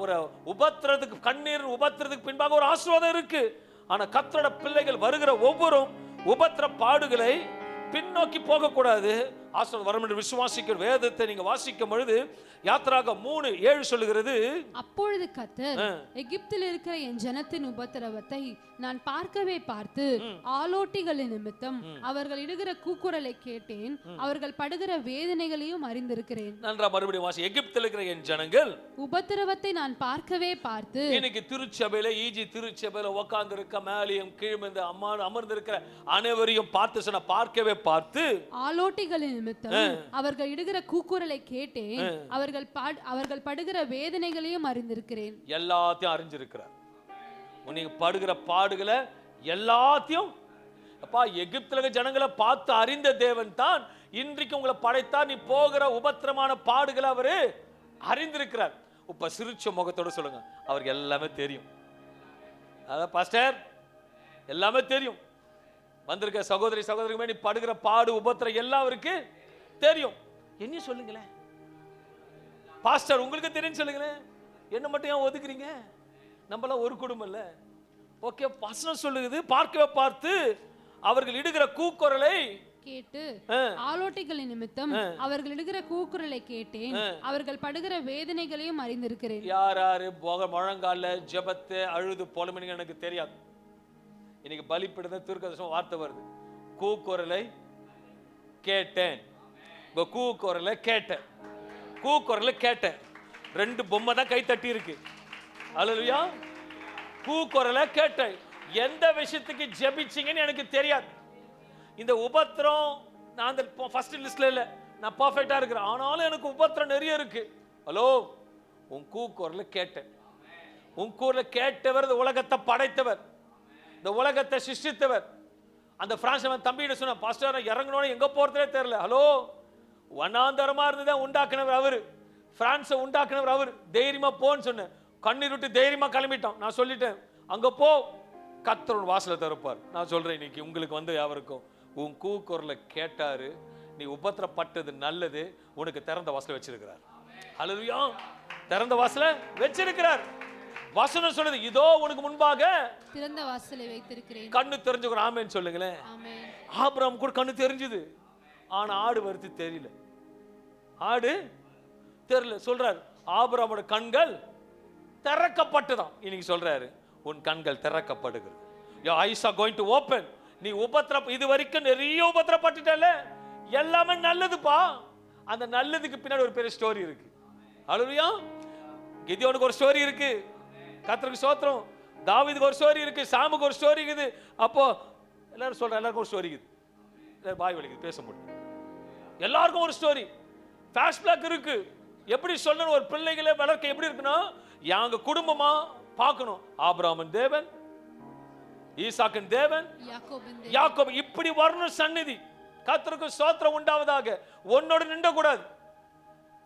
ஒரு உபத்திரத்துக்கு கண்ணீர் உபத்திரத்துக்கு பின்பாக ஒரு ஆசீர்வாதம் இருக்கு. ஆனா கர்த்தரோட பிள்ளைகள் வருகிற ஒவ்வொரு உபத்திர பாடுகளை பின்னோக்கி போக கூடாது, ஆசீர்வாதம் வரும் என்று விசுவாசிக்கிற வேதத்தை நீங்க வாசிக்கும் பொழுது யாத்திராகமம் 3:7 சொல்லுகிறது, அப்பொழுது கர்த்தர் எகிப்தில் இருக்கிற என் ஜனத்தின் உபத்திரவத்தை நான் பார்க்கவே பார்த்து ஆலோட்டிகளின் நிமித்தம் அவர்கள் இடுகிற கூக்குரலை கேட்டேன், அவர்கள் படுகிற வேதனைகளையும் அறிந்திருக்கிறேன். நன்றா மறுபடியும் வாசி. எகிப்தில் இருக்கிற என் ஜனங்கள் உபத்திரவத்தை நான் பார்க்கவே பார்த்து. இன்னைக்கு திருச்சபையில ஈஜி திருச்சபையில உட்கார்ந்து இருக்க மேலையும் கீழ்மந்து அமர்ந்து இருக்கிற அனைவரையும் பார்த்து சொன்ன பார்க்கவே பார்த்து ஆலோட்டிகளின் நிமித்தம் அவர்கள் இடுகிற கூக்குரலை கேட்டேன், அவர்கள் படுகிற வேதனைகளையும் அறிந்திருக்கிறேன். எல்லாத்தையும் அறிஞ்சிருக்கிறார். நீங்க படுகிற பாடுகளை எல்லாத்தையும் அப்பா எகிப்தில ஜனங்களை பார்த்து அறிந்த தேவன் தான் இன்றைக்கு உங்களை படைத்தார். நீ போகிற உபத்திரமான பாடுகளை அவரு அறிந்திருக்கிறார். இப்ப சிரிச்ச முகத்தோட சொல்லுங்க, அவருக்கு எல்லாமே தெரியும். அதான் பாஸ்டர் எல்லாமே தெரியும். வந்திருக்க சகோதரி சகோதரிக்குமே நீ படுகிற பாடு உபத்திரம் எல்லாம் அவருக்கு தெரியும். என்ன சொல்லுங்களேன் பாஸ்டர், உங்களுக்கு தெரியும் சொல்லுங்களேன். என்ன மட்டும் ஏன் ஒதுக்குறீங்க? நம்மளாம் ஒரு குடும்பம் இல்ல. ஓகே, வசனம் சொல்லுது பார்க்கவே பார்த்து அவர்கள் இடுகிற கூக்குரலை கேட்டு ஆலோட்டிகளின் நிமித்தம் அவர்கள் இடுகிற கூக்குரலை கேட்டேன், அவர்கள் படுகிற வேதனைகளையும் அறிந்திருக்கிறேன். யார் யாரு முழங்கால ஜெபத்தை அழுது புலம்பினீங்க எனக்கு தெரியாது. இன்னைக்கு பலிப்பிடுத தீர்க்கதரிசன வார்த்தை வருது, கூக்குரலை கேட்டேன். கூக்குரலை கேட்டேன், கூக்குரலை கேட்டேன். 2 பொம்மை தான் கை தட்டி இருக்கு. அல்லேலூயா. கூக்குரலை கேட்டேன். எந்த விஷயத்துக்கு ஜெபிச்சீங்கன்னு எனக்கு தெரியாது. இந்த உபத்திரம் நான் அந்த ஃபர்ஸ்ட் லிஸ்ட்ல இல்ல, நான் பர்ஃபெக்ட்டா இருக்கிறேன். ஆனாலும் எனக்கு உபத்திரம் நிறைய இருக்கு. ஹலோ, உன் கூக்குரலை கேட்டேன். உன் கூக்குரலை கேட்டவர் இந்த உலகத்தை படைத்தவர், இந்த உலகத்தை சிருஷ்டித்தவர். அந்த பிரான்ஸ் தம்பிகிட்ட சொன்ன, பாஸ்டர் இறங்கணும்னு எங்க போறதே தெரியல. ஹலோ, வனாந்தரமா இருந்ததை உண்டாக்குனவர் அவரு, பிரான்ஸை உண்டாக்குனவர் அவரு. தைரியமா போன்னு சொன்னேன், கண்ணீர் விட்டு தைரியமா கிளம்பிட்டான். நான் சொல்லிட்டேன், அங்க போ, கர்த்தர் வாசலை திறப்பார். நான் சொல்றேன், இன்னைக்கு உங்களுக்கு வந்து யாருக்கும் உன் கூக்குரலை கேட்டாரு. நீ உபத்திரப்பட்டது நல்லது, உனக்கு திறந்த வாசலை வச்சிருக்கிறார். ஹல்லேலூயா. திறந்த வாசலை வச்சிருக்கிறார். வசனம் சொல்லுது, இதோ உனக்கு முன்பாக திறந்த வாசலை வைத்திருக்கிறேன். கண்ணு தெரிஞ்சுக்கிற ஆமென் சொல்லுங்களேன். ஆபிரகாம் கூட கண்ணு தெரிஞ்சது, ஆனா ஆடு வருது தெரியல. ஆடு தெரியல. சொல்றாரு, ஆபிரகாமோட கண்கள் திறக்கப்பட்டதாம். இன்னைக்கு சொல்றாரு, உன் கண்கள் திறக்கப்படுகிறது. your eyes are going to open. நீ உபத்திரம் இது வரைக்கும் நிறைய உபத்திரப்பட்டுட்டல, எல்லாமே நல்லதுப்பா. அந்த நல்லதுக்கு பின்னாடி ஒரு பெரிய ஸ்டோரி இருக்கு. ஹல்லேலூயா. கிதியோனுக்கு ஒரு ஸ்டோரி இருக்கு, கர்த்தருக்கு ஸ்தோத்திரம். தாவீதுக்கு ஒரு ஸ்டோரி இருக்கு, சாமுக்கு ஒரு ஸ்டோரி இருக்குது. அப்போ எல்லாரும் சொல்ற, எல்லாருக்கும் ஒரு ஸ்டோரி இருக்குது. பாய் வலிக்குது, பேச முடியும். எல்லாருக்கும் ஒரு ஸ்டோரி, ஃபிளாஷ்பேக் இருக்கு. எப்படி சொல்லணும், ஒரு பிள்ளைகளை வளர்க்க எப்படி இருக்குன்னா, எங்க குடும்பமா பார்க்கணும். ஆபிரகாமின் தேவன், ஈசாக்கின் தேவன், யாக்கோபு, இப்படி வரணும் சந்நிதி. கர்த்தருக்கு ஸ்தோத்திரம் உண்டாவதாக. உன்னோட நின்ற கூடாது.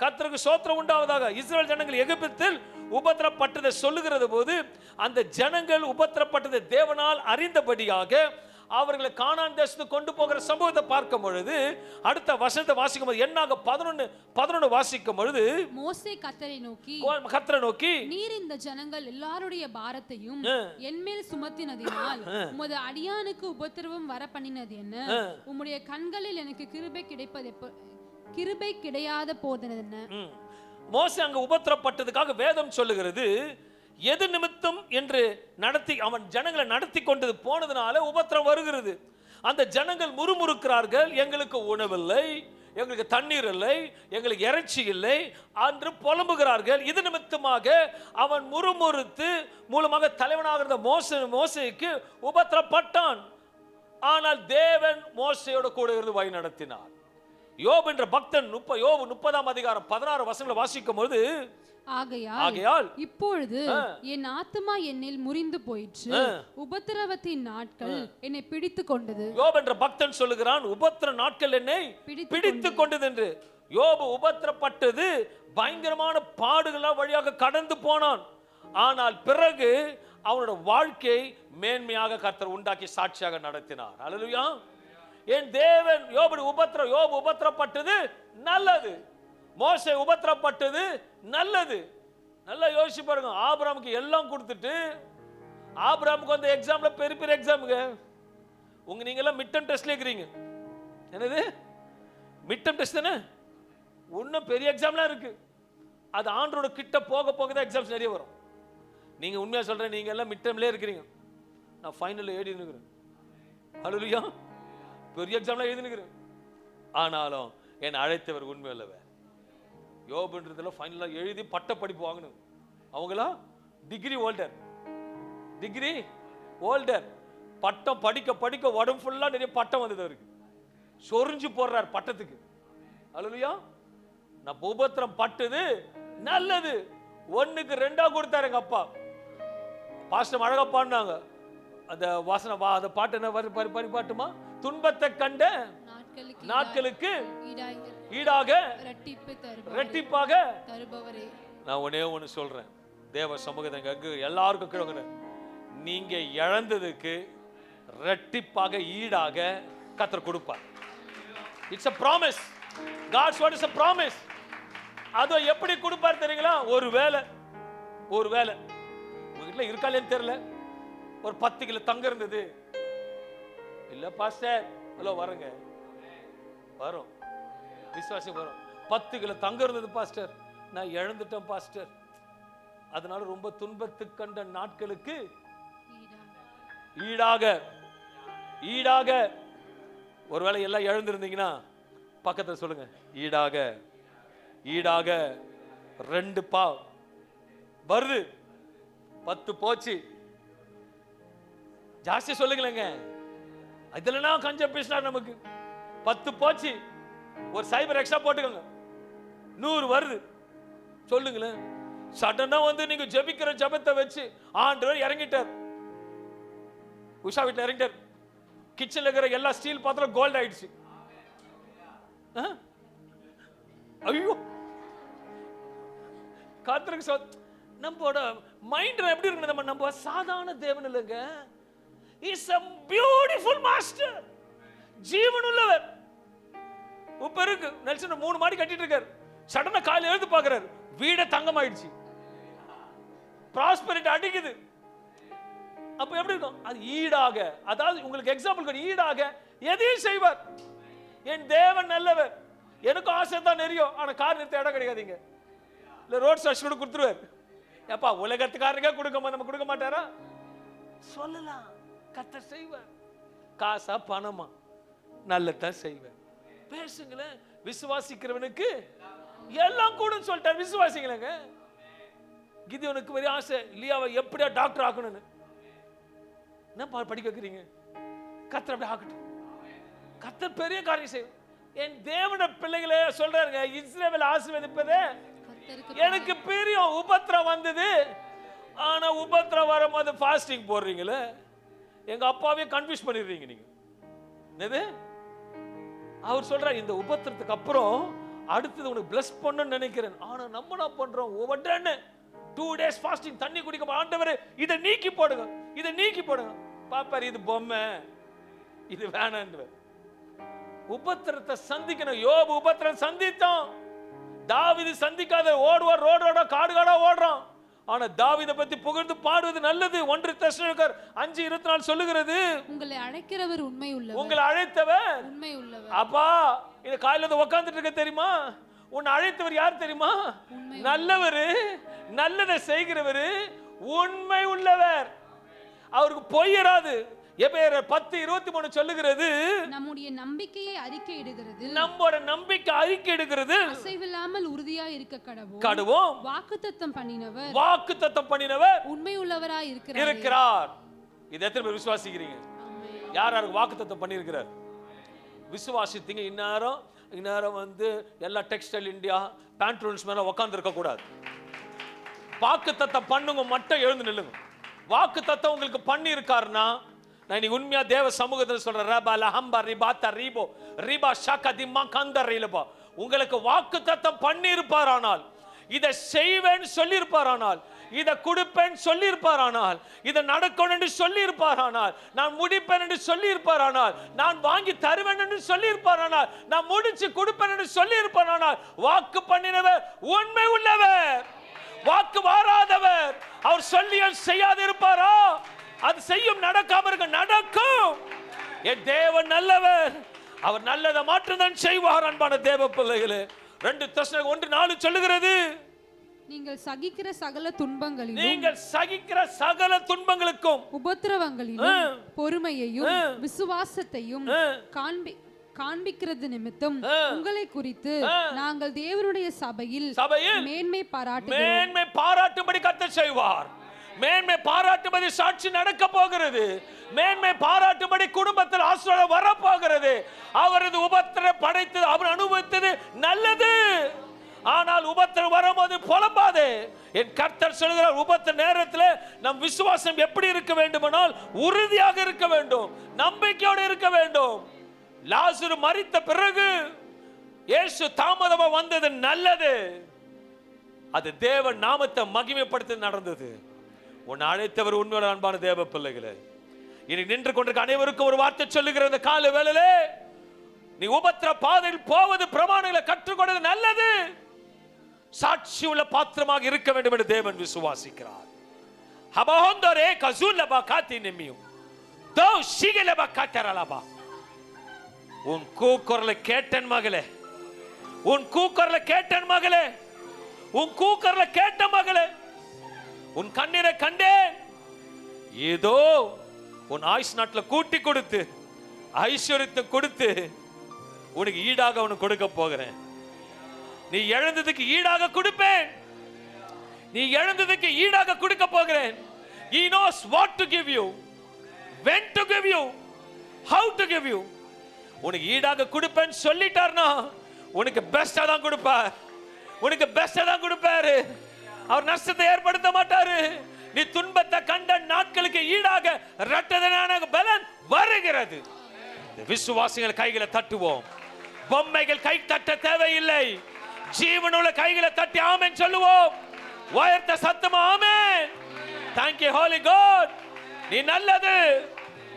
கர்த்தருக்கு ஸ்தோத்திரம் உண்டாவதாக. இஸ்ரவேல் ஜனங்கள் எகிப்தில் உபத்திரப்பட்டதை சொல்லுகிறது போது, அந்த ஜனங்கள் உபத்திரப்பட்டதை தேவனால் அறிந்தபடியாக அவர்களை கானான் தேசத்துக்கு கொண்டு போகிற சம்பவத்தை பார்க்கும் பொழுது, அடுத்த வசனத்தை வாசிக்கும் போது என்னாக 11 வாசிக்கும் பொழுது, மோசே கர்த்தரை நோக்கி, நீர் இந்த ஜனங்கள் எல்லாருடைய பாரத்தையும் என்மேல் சுமத்தினதினால் உமது அடியானுக்கு உபத்திரவம் வர பண்ணினது என்ன? உம்முடைய கண்களில் எனக்கு கிருபை கிடையாத போதன என்ன? மோசே அங்க உபத்திரப்பட்டதுக்காக வேதம் சொல்லுகிறது, எது நிமித்தம் என்று நடத்தி அவன் ஜனங்களை நடத்தி கொண்டது போனதுனால உபத்திரம் வருகிறது. அந்த ஜனங்கள் முறுமுறுக்கிறார்கள், எங்களுக்கு உணவில்லை, எங்களுக்கு தண்ணீர் இல்லை, எங்களுக்கு இறைச்சி இல்லை என்று புலம்புகிறார்கள். இது நிமித்தமாக அவன் முறுமுறுத்து மூலமாக தலைவனாக மோசேக்கு உபத்திரப்பட்டான். ஆனால் தேவன் மோசேயோட கூட இருந்து வழி நடத்தினார். யோபு என்ற பக்தன் யோபு 30ஆம் அதிகாரம் 16 வசனங்களை வாசிக்கும் போது, ஆகையால் இப்பொழுது என் ஆத்துமா என்னில் முறிந்து போயிற்று, உபத்திரவத்தின் நாட்கள் என்னை பிடித்து கொண்டது. யோபு என்ற பக்தன் சொல்லுகிறான், உபத்திர நாட்கள் என்னை பிடித்து கொண்டது என்று. யோபு உபத்திரப்பட்டது பயங்கரமான பாடுகள் வழியாக கடந்து போனான். ஆனால் பிறகு அவனோட வாழ்க்கை மேன்மையாக கர்த்தர் உண்டாக்கி சாட்சியாக நடத்தினார். அல்லேலூயா. என் தேவன் யோபு உபத்திரப்பட்டது நல்லது, மோசே உபத்திரப்பட்டது நல்லது. நல்லா யோசிச்சு பாருங்க. ஆபிரகாமுக்கு எல்லாம் கொடுத்துட்டு, ஆபிரகாமுக்கு வந்து எக்ஸாம்ல பெரிய பெரிய எக்ஸாமுங்க, நீங்க எல்லாம் மிட் டெர்ம் டெஸ்ட்ல இருக்கிறீங்க. என்னது மிட் டர்ம் டெஸ்ட் தானே, இன்னும் பெரிய எக்ஸாம்லாம் இருக்கு. அது ஆண்டோட கிட்ட போக போக தான் எக்ஸாம்ஸ் நிறைய வரும். நீங்க உண்மையா சொல்றேன், நீங்க எல்லாம் மிட் டர்ம்லயே இருக்கிறீங்க, நான் ஃபைனல்ல எழுதி நிக்கிறேன். ஹல்லேலூயா. பெரிய எக்ஸாம்லாம் எழுதி நிக்கிறேன். ஆனாலும் என்னை அழைத்தவர் உண்மையுள்ளவர். யோபுன்றதுல ஃபைனலா எழுதி பட்ட படிப்பு வாங்கணும். அவங்களா டிகிரி ஹோல்டர், டிகிரி ஹோல்டர். பட்டம் படிக்க படிக்க உடம்பு ஃபுல்லா நிறைய பட்டம் வந்தது அவருக்கு. சொரிஞ்சு போடுறார் பட்டத்துக்கு. ஹல்லேலூயா. நான் உபத்திரம் பட்டது நல்லது, 1க்கு 2 கொடுத்தாரு எங்க அப்பா. பாஸ்டர் அழகா பாடினாங்க அந்த வாசனை. அந்த பாட்டு என்ன பாட்டுமா? துன்பத்தை கண்ட நாட்களுக்கு ஈடாக இரட்டிப்பாக தருபவரே. நான் ஒண்ணே ஒண்ணு சொல்றேன், தேவ சமூகத்தை எல்லாருக்கும் கிழங்கு, நீங்க இழந்ததுக்கு இரட்டிப்பாக ஈடாக கர்த்தர் கொடுப்பார். It's a promise. God's word is a promise. அது எப்படி கொடுப்பார் தெரியுங்களா? ஒருவேளை உங்க வீட்டுல இருக்காலேன்னு தெரியல, ஒரு 10 கிலோ தங்கம் இருந்தது. இல்ல பாஸ்டர், ஹலோ வரங்க, வரும் விசுவாசி வரும். 10 கிலோ தங்கம் இருந்தது பாஸ்டர், நான் இழந்துட்டேன் பாஸ்டர், அதனால ரொம்ப துன்பத்துக்கு கண்ட நாட்களுக்கு ஈடாக. ஒருவேளை எல்லாம் இழந்திருந்தீங்கன்னா பக்கத்துல சொல்லுங்க, ஈடாக 2 பாவ் வருது. 10 போச்சு, ஜாஸ்தி சொல்லுங்களேங்க. இதுல கொஞ்சம் பேசினா நமக்கு 10 போச்சு, ஒரு சைபர் எக்ஸ்ட்ரா போட்டுக்கோங்க, 100 வருது. சொல்லுங்களேன். சடனா வந்து நீங்க ஜெபிக்கிற ஜெபத்தை வச்சு ஆண்டவர் இறங்கிட்டார். உஷா வீட்டுல இறங்கிட்டார். கிச்சன்ல இருக்கிற எல்லா ஸ்டீல் பாத்திரம் கோல்ட் ஆயிடுச்சு. ஐயோ, கர்த்தருக்கு நம்மளோட மைண்ட் எப்படி இருக்கு? நம்ம சாதாரண தேவன் இல்லைங்க. Is a beautiful master. ஜீவன் உள்ளவர். உப்பருக்கு நெல்சன் 3 மாடி கட்டிட்டு இருக்காரு. சடனா காலையில எழுந்து பார்க்கறாரு, வீடே தங்கம் ஆயிடுச்சு. ப்ராஸ்பெரிட்டி அடிக்குது. அப்ப எப்படி இருக்கும்? அது ஈடாக, அதாவது உங்களுக்கு எக்ஸாம்பிள் ஈடாக எதையும் செய்வார். என் தேவன் நல்லவர். எனக்கு ஆசை தான் நிறைய, ஆனா கார் நிறுத்த இடம் கிடைக்காதீங்க. இல்ல ரோட் சர்ச் கூட கொடுத்துருவார். ஏப்பா உலகத்துக்காரங்க நம்ம கொடுக்க மாட்டாரா? சொல்லலாம், கர்த்தர் செய்வார். காசா பணமா நல்லதான் செய்வார். பேசுங்களேன். விசுவாசிக்கிறவனுக்கு எல்லாம் கூட சொல்லிட்டார். விசுவாசிங்களேங்க. கிதியோனுக்கு பெரிய ஆசை, லியாவை எப்படியா டாக்டர் ஆக்கணும்னு. என்ன படிக்க வைக்கிறீங்க? கர்த்தர் அப்படி ஆக்கட்டும். கர்த்தர் பெரிய காரியம் செய்வார். என் தேவனுடைய பிள்ளைகளே சொல்றாருங்க, இஸ்ரவேல் ஆசீர்வதிப்பதே எனக்கு பெரிய உபத்திரம் வந்தது. ஆனா உபத்திரம் வரும்போது ஃபாஸ்டிங் போடுறீங்களே, எங்க அப்பாவே கன்ஃபியூஸ் பண்ணிடுறீங்க நீங்க. என்னது? அவர் சொல்றார், இந்த உபத்திரத்துக்கு அப்புறம் அடுத்தது உனக்கு பிளஸ் பண்ணணும்னு நினைக்கிறேன். ஆனா நம்ம என்ன பண்றோம்? உடனே 2 days ஃபாஸ்டிங், தண்ணி குடிக்க. ஆண்டவரே இதை நீக்கி போடுங்க, இதை நீக்கி போடுங்க. பாப்பாரு, இது பொம்மை, இது வேணான்னு. உபத்திரத்தை சந்திக்கணும். யோபு உபத்திரம் சந்தித்தான். தாவீது சந்திக்காத ஓடுவார், ரோடோட காடு காடா ஓடுறான். ஆனா தாவீதை பத்தி புகழ்ந்து பாடுவது நல்லது. 1 தெசலோனிக்கர் 5:24 சொல்லுகிறது, உங்களை அழைக்கிறவர் உண்மை உள்ளவர். உங்களை அழைத்தவர் உண்மை உள்ளவர். அப்பா, இந்த காலையில வந்து உட்கார்ந்துட்டு இருக்க தெரியுமா? உன்னை அழைத்தவர் யார் தெரியுமா? நல்லவர், நல்லதை செய்கிறவர், உண்மை உள்ளவர். அவருக்கு பொய்யராது. எபிரேயர் 10:23 சொல்லுகிறது, நம்முடைய நம்பிக்கையை அறிக்கையிடுகிறது. நம்மோட நம்பிக்கை அறிக்கையிடுகிறது. அசைவில்லாமல் உறுதியாய் இருக்க கடவோம். வாக்குத்தத்தம் பண்ணினவர் உண்மை உள்ளவராய் இருக்கிறார். இதை எத்தனை பேர் விசுவாசிக்கிறீங்க? யார் யாருக்கு வாக்குத்தத்தம் பண்ணியிருக்கிறார்? விசுவாசித்தீங்க. இந்நேரம் வந்து எல்லா டெக்ஸ்டைல் இந்தியா பேண்ட்ரூன்ஸ் மேல உட்கார்ந்து இருக்க கூடாது. வாக்குத்தத்தம் பண்ணுங்க, மட்டும் எழுந்து நில்லுங்க. வாக்குத்தத்தம் உங்களுக்கு பண்ணி இருக்காருன்னா, நான் இன்னைக்கு உண்மையா தேவ சமூகத்தில் சொல்றேன், ரபா லஹம்பா ரிபாத்தா ரிபோ ரிபா ஷாகா திம்மா கந்தர் ரிலபா, உங்களுக்கு வாக்குத்தத்தம் பண்ணி இருப்பாரானால், இதை செய்வேன்னு சொல்லி இருப்பாரானால், இதை கொடுப்பேன் சொல்லி இருப்பாரானால், இதை நடக்கணும் என்று சொல்லி இருப்பாரானால், நான் முடிப்பேன் என்று சொல்லி இருப்பாரானால், நான் வாங்கி தருவேன் என்று சொல்லி இருப்பாரானால், நான் முடிச்சு கொடுப்பேன் என்று சொல்லி இருப்பாரானால், வாக்கு பண்ணினவர் உண்மை உள்ளவர், வாக்கு மாறாதவர். அவர் சொல்லியும் செய்யாது இருப்பாரா? அது செய்யும், நடக்காம இருக்க நடக்கும். என் தேவன் நல்லவர். அவர் நல்லதை மாற்றம்தான் செய்வார். அன்பான தேவ பிள்ளைகளே, 2 தெசலோனிக்கேயர் 1:4 சொல்லுகிறது, நீங்கள் சகிக்கிற சகல துன்பங்களிலும் நீங்கள் சகிக்கிற சகல துன்பங்களுக்கும் உபத்திரவங்களிலும் பொறுமையையும் விசுவாசத்தையும் காண்பிக்கிறது நிமித்தம் உங்களை குறித்து நாங்கள் தேவனுடைய சபையில் மேன்மை பாராட்டும்படி கர்த்தர் செய்வார். மேன்மை பாராட்டும்படி சாட்சி நடக்க போகிறது. மேன்மை பாராட்டும்படி குடும்பத்தில் ஆசீர்வாதம் வரப்போகிறது. அவரது உபத்திரம் படைத்தது, அவர் அனுபவித்தது நல்லது. ஆனால் உபத்திரம் வரும்போது புலம்பாதே. என் கர்த்தர் சொல்கிறார், உபத்திர நேரத்தில் நம் விசுவாசம் எப்படி இருக்க வேண்டுமானால் உறுதியாக இருக்க வேண்டும், நம்பிக்கையோடு இருக்க வேண்டும். லாசரு மரித்த பிறகு இயேசு தாமதமா வந்தது நல்லது. அது தேவன் நாமத்தை மகிமைப்படுத்த நடந்தது. உன் அழைத்தவர் உண்மையான அன்பான தேவ பிள்ளைகளே, இனி நின்று கொண்டிருக்க அனைவருக்கும் ஒரு வார்த்தை சொல்லுகிற இந்த கால வேளையிலே, நீ உபத்திர பாதையில் போவது பிரமாணங்களை கற்றுக்கொண்டது நல்லது. சாட்சி உள்ள பாத்திரமாக இருக்க வேண்டும் என்று தேவன் விசுவாசிக்கிறார். ஹபஹொந்தரே கசூலபா காத்தி நிமியும் தோ சிகலபா காத்தரலபா. உன் கூக்குரலை கேட்டன் மகளே, உன் கூக்குரலை கேட்டன் மகளே, உன் கூக்குரலை கேட்ட மகளே, உன் கண்ணீரை கண்டேன். ஏதோ உன் ஆயுஷ் நாட்டில் கூட்டி கொடுத்து ஐஸ்வர்யத்தை கொடுத்து உனக்கு ஈடாக அவனுக்கு கொடுக்க போகிறேன். நீ இழந்ததுக்கு ஈடாக கொடுப்பேன். நீ இழந்ததுக்கு ஈடாக கொடுக்க போகிறேன். He knows what to give you, when to give you, how to give you. உனக்கு ஈடாக கொடுப்பேன்னு சொல்லிட்டார்னா உனக்கு பெஸ்டா தான் கொடுப்பார். உனக்கு பெஸ்டா தான் கொடுப்பாரு. அவர் நஷ்டத்தை ஏற்படுத்த மாட்டாரு. நீ துன்பத்தை கண்ட நாட்களுக்கு ஈடாக இரட்டதனான பலன் வருகிறது. விசுவாசிகள் கைகளை தட்டுவோம். பொம்மைகள் கை தட்ட தேவையில்லை. ஜீவனுள்ள கைகளை தட்டி ஆமென் சொல்லுவோம். உயர்த்த சத்தமா ஆமென். Thank you Holy God. நீ நல்லது,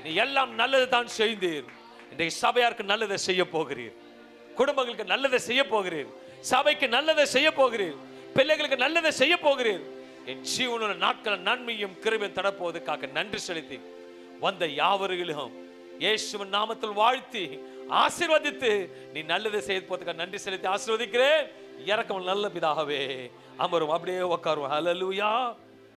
நீ எல்லாம் நல்லது தான் செய்தீர். இன்றைய சபையாருக்கு நல்லதை செய்ய போகிறீர். குடும்பங்களுக்கு நல்லதை செய்ய போகிறீர். சபைக்கு நல்லதை செய்ய போகிறீர். பிள்ளைகளுக்கு நல்லதை செய்ய போகிறீர். என் ஜீவனுள்ள நாட்கள் நன்மையும் கிருபையும் தரப்போவதற்காக நன்றி செலுத்தி வந்த யாவரிலும் இயேசுவின் நாமத்தில் வாழ்த்தி ஆசீர்வதித்து நீ நல்லதை செய்ய போவதற்காக நன்றி செலுத்தி ஆசீர்வதிக்கிறேன். இறக்கம் நல்ல பிதாவே. அமரும், அப்படியே உட்காருவோம். ஹல்லேலூயா.